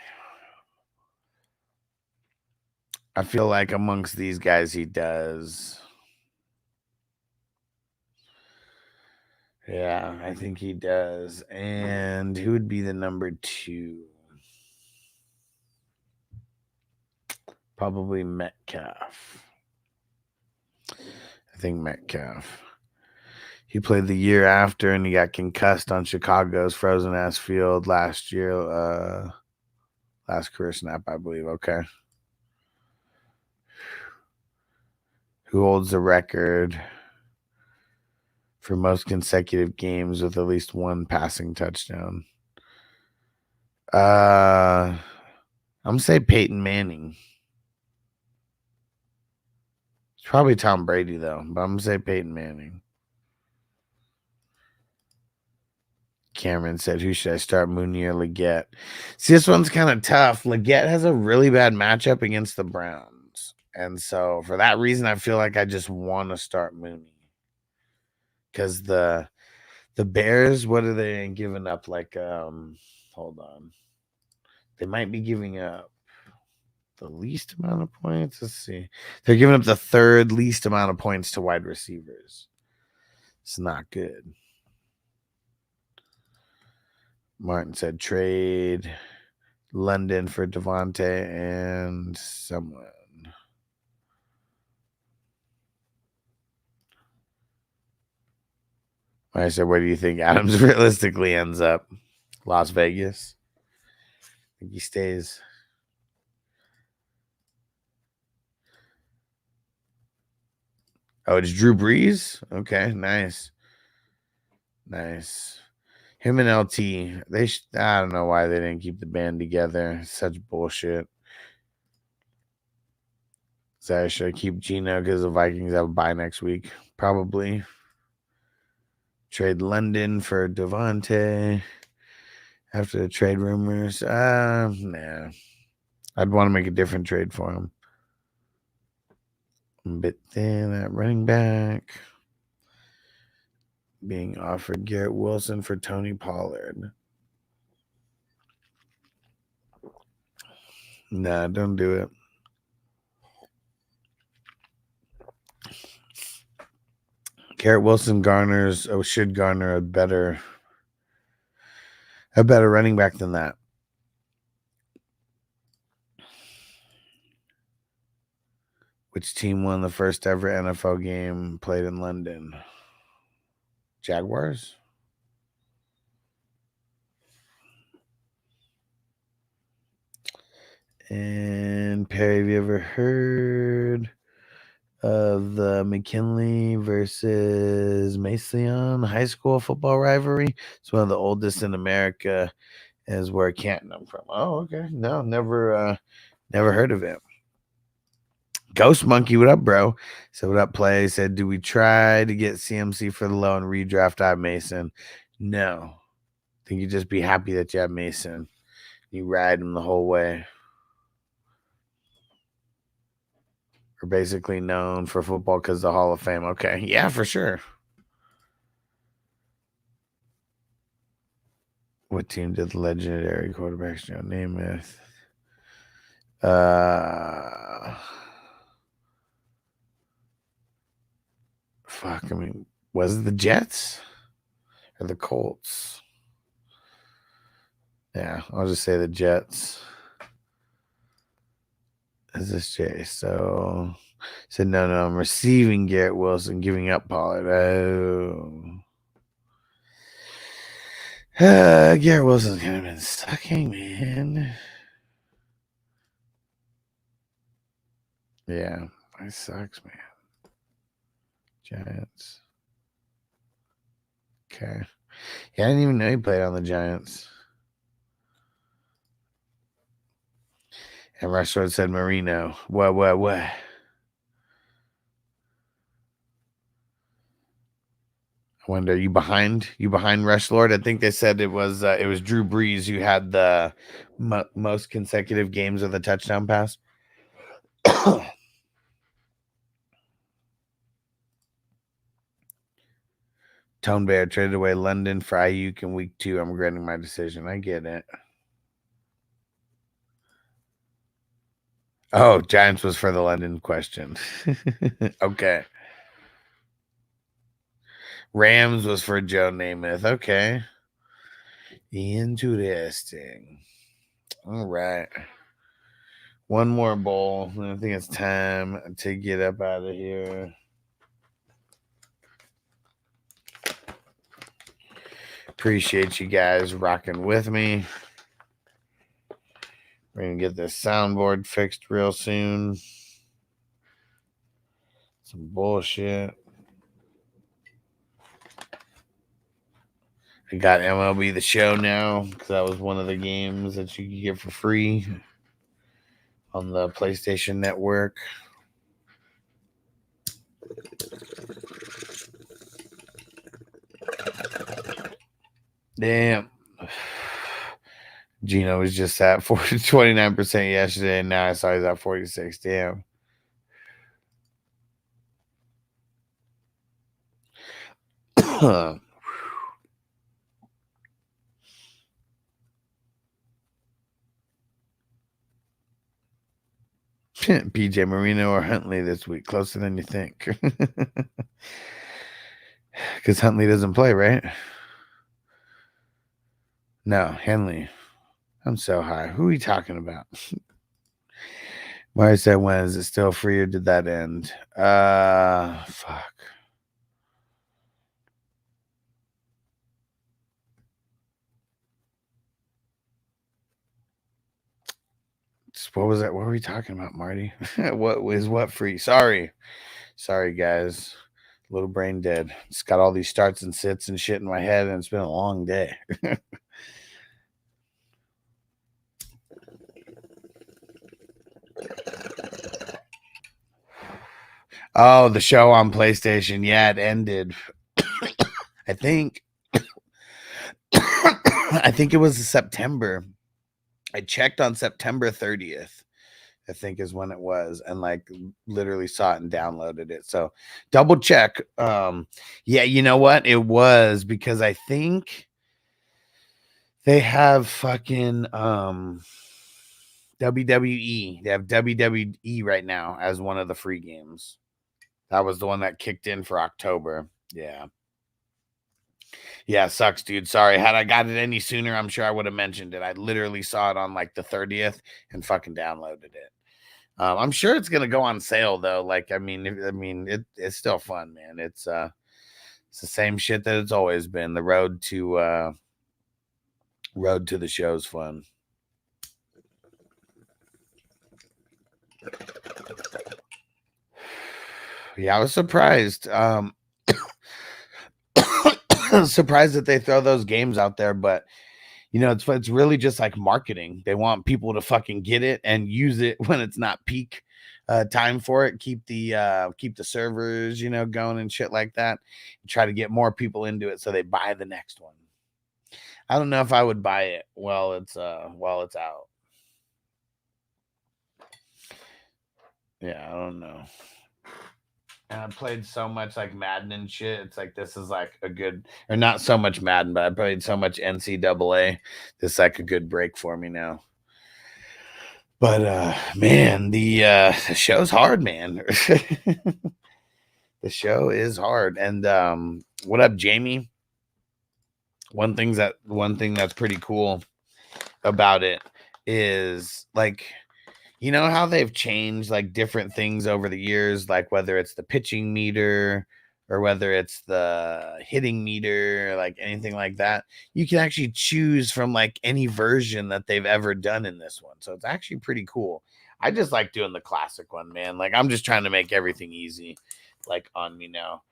feel like amongst these guys he does. Yeah, I think he does. And who would be the number 2? Probably Metcalf. I think Metcalf. He played the year after and he got concussed on Chicago's frozen ass field last year. Last career snap, I believe. Okay. Who holds the record for most consecutive games with at least 1 passing touchdown? I'm going to say Peyton Manning. It's probably Tom Brady, though, but I'm going to say Peyton Manning. Cameron said, who should I start, Mooney or Leggett? See, this one's kind of tough. Leggett has a really bad matchup against the Browns. And so for that reason, I feel like I just want to start Mooney. Because the Bears, what are they giving up? Like, hold on. They might be giving up the least amount of points. Let's see. They're giving up the third least amount of points to wide receivers. It's not good. Martin said trade London for Devontae and someone. I said, where do you think Adams realistically ends up? Las Vegas? I think he stays. Oh, it's Drew Brees? Okay, nice. Nice. Him and LT, I don't know why they didn't keep the band together. Such bullshit. So should I keep Gino because the Vikings have a bye next week? Probably. Trade London for Devontae after the trade rumors. Nah. I'd want to make a different trade for him. But then that running back being offered Garrett Wilson for Tony Pollard. Nah, don't do it. Garrett Wilson should garner a better running back than that. Which team won the first ever NFL game played in London? Jaguars? And Perry, have you ever heard of the McKinley versus Mason high school football rivalry? It's one of the oldest in America, is where Canton I'm from. Oh, okay. No, never heard of it. Ghost Monkey, what up, bro? Said, what up, play? Said, do we try to get CMC for the low and redraft out Mason? No. I think you'd just be happy that you have Mason. You ride him the whole way. We're basically known for football because the Hall of Fame. Okay. Yeah, for sure. What team did the legendary quarterbacks Joe Namath? Fuck, I mean, was it the Jets or the Colts? Yeah, I'll just say the Jets. Is this Jay? So said no, I'm receiving Garrett Wilson, giving up Pollard. Oh. Garrett Wilson's kind of been sucking, man. Yeah, it sucks, man. Giants. Okay. Yeah, I didn't even know he played on the Giants. And Rushford said Marino. What? I wonder, you behind Rush Lord? I think they said it was Drew Brees who had the most consecutive games with a touchdown pass. Tone Bear traded away London for Ayuk in week 2. I'm regretting my decision. I get it. Oh, Giants was for the London question. Okay. Rams was for Joe Namath. Okay. Interesting. All right. One more bowl. I think it's time to get up out of here. Appreciate you guys rocking with me. We're going to get this soundboard fixed real soon. Some bullshit. I got MLB The Show now because that was one of the games that you could get for free on the PlayStation Network. Damn. Gino was just at 29% yesterday, and now I saw he's at 46. Damn. PJ Marino or Huntley this week. Closer than you think. Because Huntley doesn't play, right? No, Henley. I'm so high. Who are we talking about? Mari said, when is it still free or did that end? Fuck. What was that? What were we talking about, Marty? What was what free? Sorry, guys. Little brain dead. It's got all these starts and sits and shit in my head, and it's been a long day. Oh, the show on PlayStation. Yeah, it ended. I think. I think it was September. I checked on September 30th. I think is when it was, and like literally saw it and downloaded it. So double check. Yeah, you know what? It was because I think they have fucking WWE. They have WWE right now as one of the free games. That was the one that kicked in for October. Yeah. Yeah, sucks, dude. Sorry. Had I got it any sooner, I'm sure I would have mentioned it. I literally saw it on like the 30th and fucking downloaded it. I'm sure it's gonna go on sale though. Like, I mean, it's still fun, man. It's the same shit that it's always been. The road to the show's fun. Yeah, I was surprised. Surprised that they throw those games out there, but you know, it's really just like marketing. They want people to fucking get it and use it when it's not peak time for it. Keep the servers, you know, going and shit like that. And try to get more people into it so they buy the next one. I don't know if I would buy it while it's out. Yeah, I don't know. And I played so much like Madden and shit. It's like this is like a good, or not so much Madden, but I played so much NCAA. This is like a good break for me now. But man, the show's hard, man. The show is hard. And what up, Jamie? One thing that's pretty cool about it is like, you know how they've changed like different things over the years, like whether it's the pitching meter or whether it's the hitting meter, like anything like that. You can actually choose from like any version that they've ever done in this one. So it's actually pretty cool. I just like doing the classic one, man. Like I'm just trying to make everything easy, like on me now.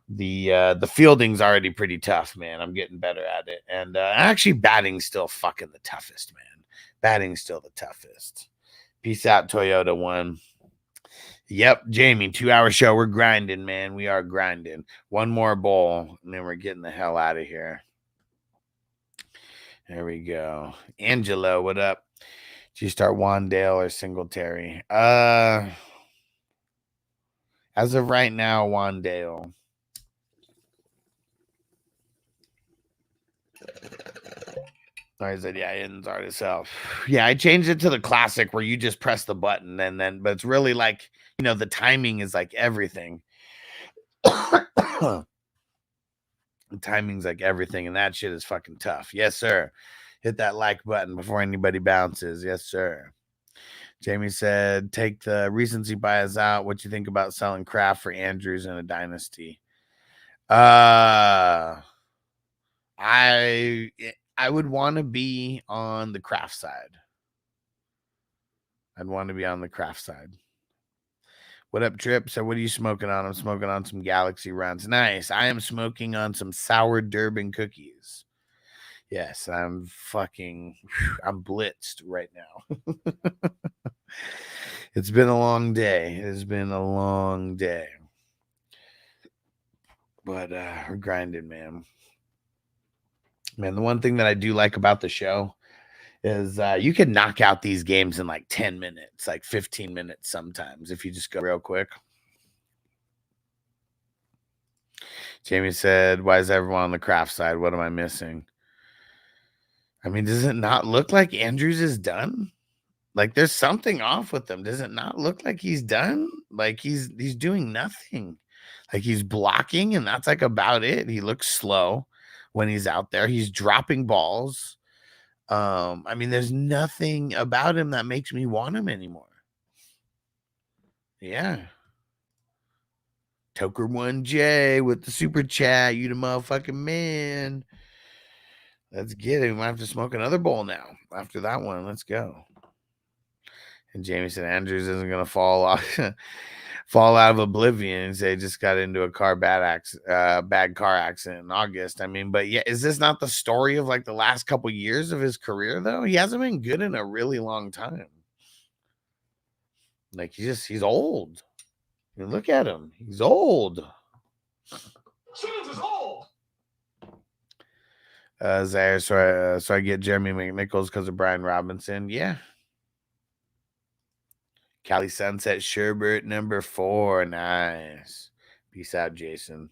The fielding's already pretty tough, man. I'm getting better at it. And actually batting's still fucking the toughest, man. Batting's still the toughest. Peace out, Toyota 1. Yep, Jamie, 2-hour show. We're grinding, man. We are grinding. One more bowl, and then we're getting the hell out of here. There we go. Angelo, what up? Did you start Wandale or Singletary? As of right now, Wandale. I said, yeah, it ends art itself. Yeah, I changed it to the classic where you just press the button but it's really like, you know, the timing is like everything. The timing's like everything, and that shit is fucking tough. Yes, sir. Hit that like button before anybody bounces. Yes, sir. Jamie said, take the recency bias out. What you think about selling Kraft for Andrews in a dynasty? I would want to be on the Kraft side. I'd want to be on the Kraft side. What up, Trip? So what are you smoking on? I'm smoking on some Galaxy Runs. Nice. I am smoking on some sour Durban cookies. Yes, I'm blitzed right now. It's been a long day. It has been a long day. But we're grinding, man. Man, the one thing that I do like about the show is you can knock out these games in like 10 minutes, like 15 minutes sometimes, if you just go real quick. Jamie said, why is everyone on the Kraft side? What am I missing? I mean, does it not look like Andrews is done? Like there's something off with him. Does it not look like he's done? Like he's doing nothing. Like he's blocking and that's like about it. He looks slow when he's out there. He's dropping balls. I mean, there's nothing about him that makes me want him anymore. Yeah. Toker 1J with the super chat. You the motherfucking man. Let's get him. I have to smoke another bowl now. After that one, let's go. And Jamie said Andrews isn't gonna fall out of oblivion and say just got into a bad car accident in August. I mean, but yeah, is this not the story of like the last couple years of his career though? He hasn't been good in a really long time. Like he's old. You look at him, he's old. Simmons is old. Zaire, so I get Jeremy McNichols because of Brian Robinson. Yeah. Cali Sunset Sherbert number 4. Nice. Peace out, Jason.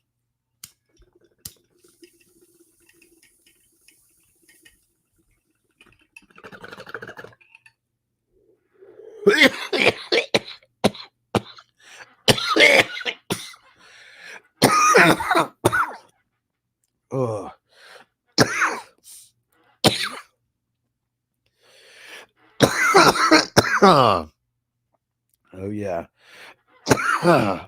Oh. Oh yeah. Oh.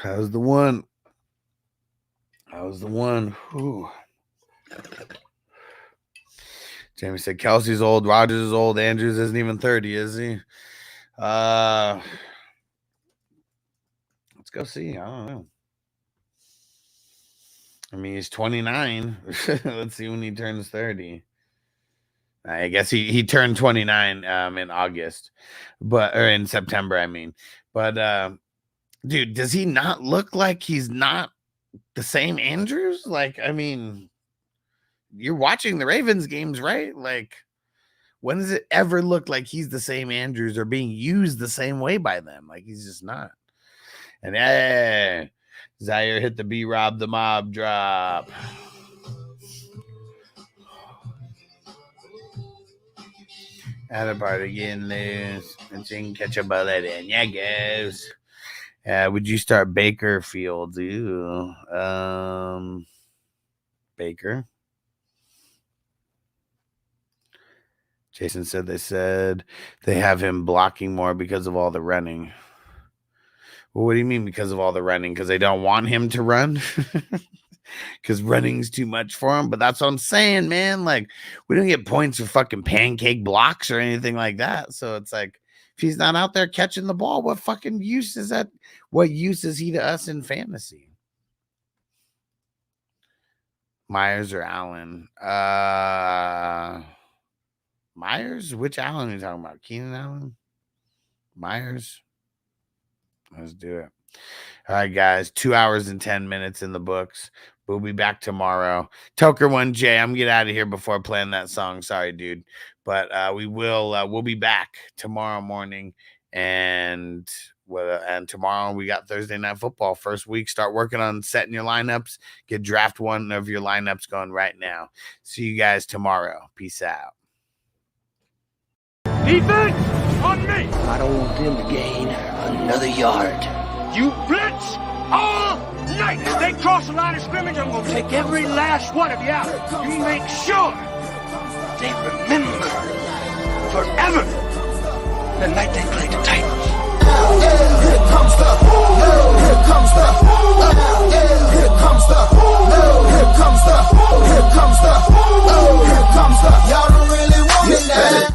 That was the one. Ooh. Jamie said Kelsey's old, Rogers is old, Andrews isn't even 30, is he? Let's go see. I don't know. I mean, he's 29. Let's see when he turns 30. I guess he turned 29 in August, or in September, I mean. But dude, does he not look like he's not the same Andrews? Like, I mean, you're watching the Ravens games, right? Like, when does it ever look like he's the same Andrews or being used the same way by them? Like, he's just not. And Zaire hit the B-Rob the mob drop. Had a part of getting loose and she can catch a bullet in. Yeah, goes. Would you start Baker Fields? Ooh. Baker. Jason said they have him blocking more because of all the running. Well, what do you mean because of all the running? Because they don't want him to run? Because running's too much for him? But that's what I'm saying, man. Like, we don't get points for fucking pancake blocks or anything like that. So it's like, if he's not out there catching the ball, what fucking use is that? What use is he to us in fantasy? Myers or Allen? Myers? Which Allen are you talking about? Keenan Allen? Myers? Let's do it. All right, guys. 2 hours and 10 minutes in the books. We'll be back tomorrow. Toker 1J, I'm gonna get out of here before playing that song. Sorry, dude. But we'll be back tomorrow morning. And tomorrow we got Thursday Night Football. First week. Start working on setting your lineups. Get draft one of your lineups going right now. See you guys tomorrow. Peace out. Defense on me. I don't want them to gain another yard. You blitz all night. If they cross the line of scrimmage, I'm going to take every last one of you out. You make sure they remember forever the night they played the Titans. Here comes the, here comes the, here comes the, here comes the, here comes the, here comes the. Y'all don't really want me now.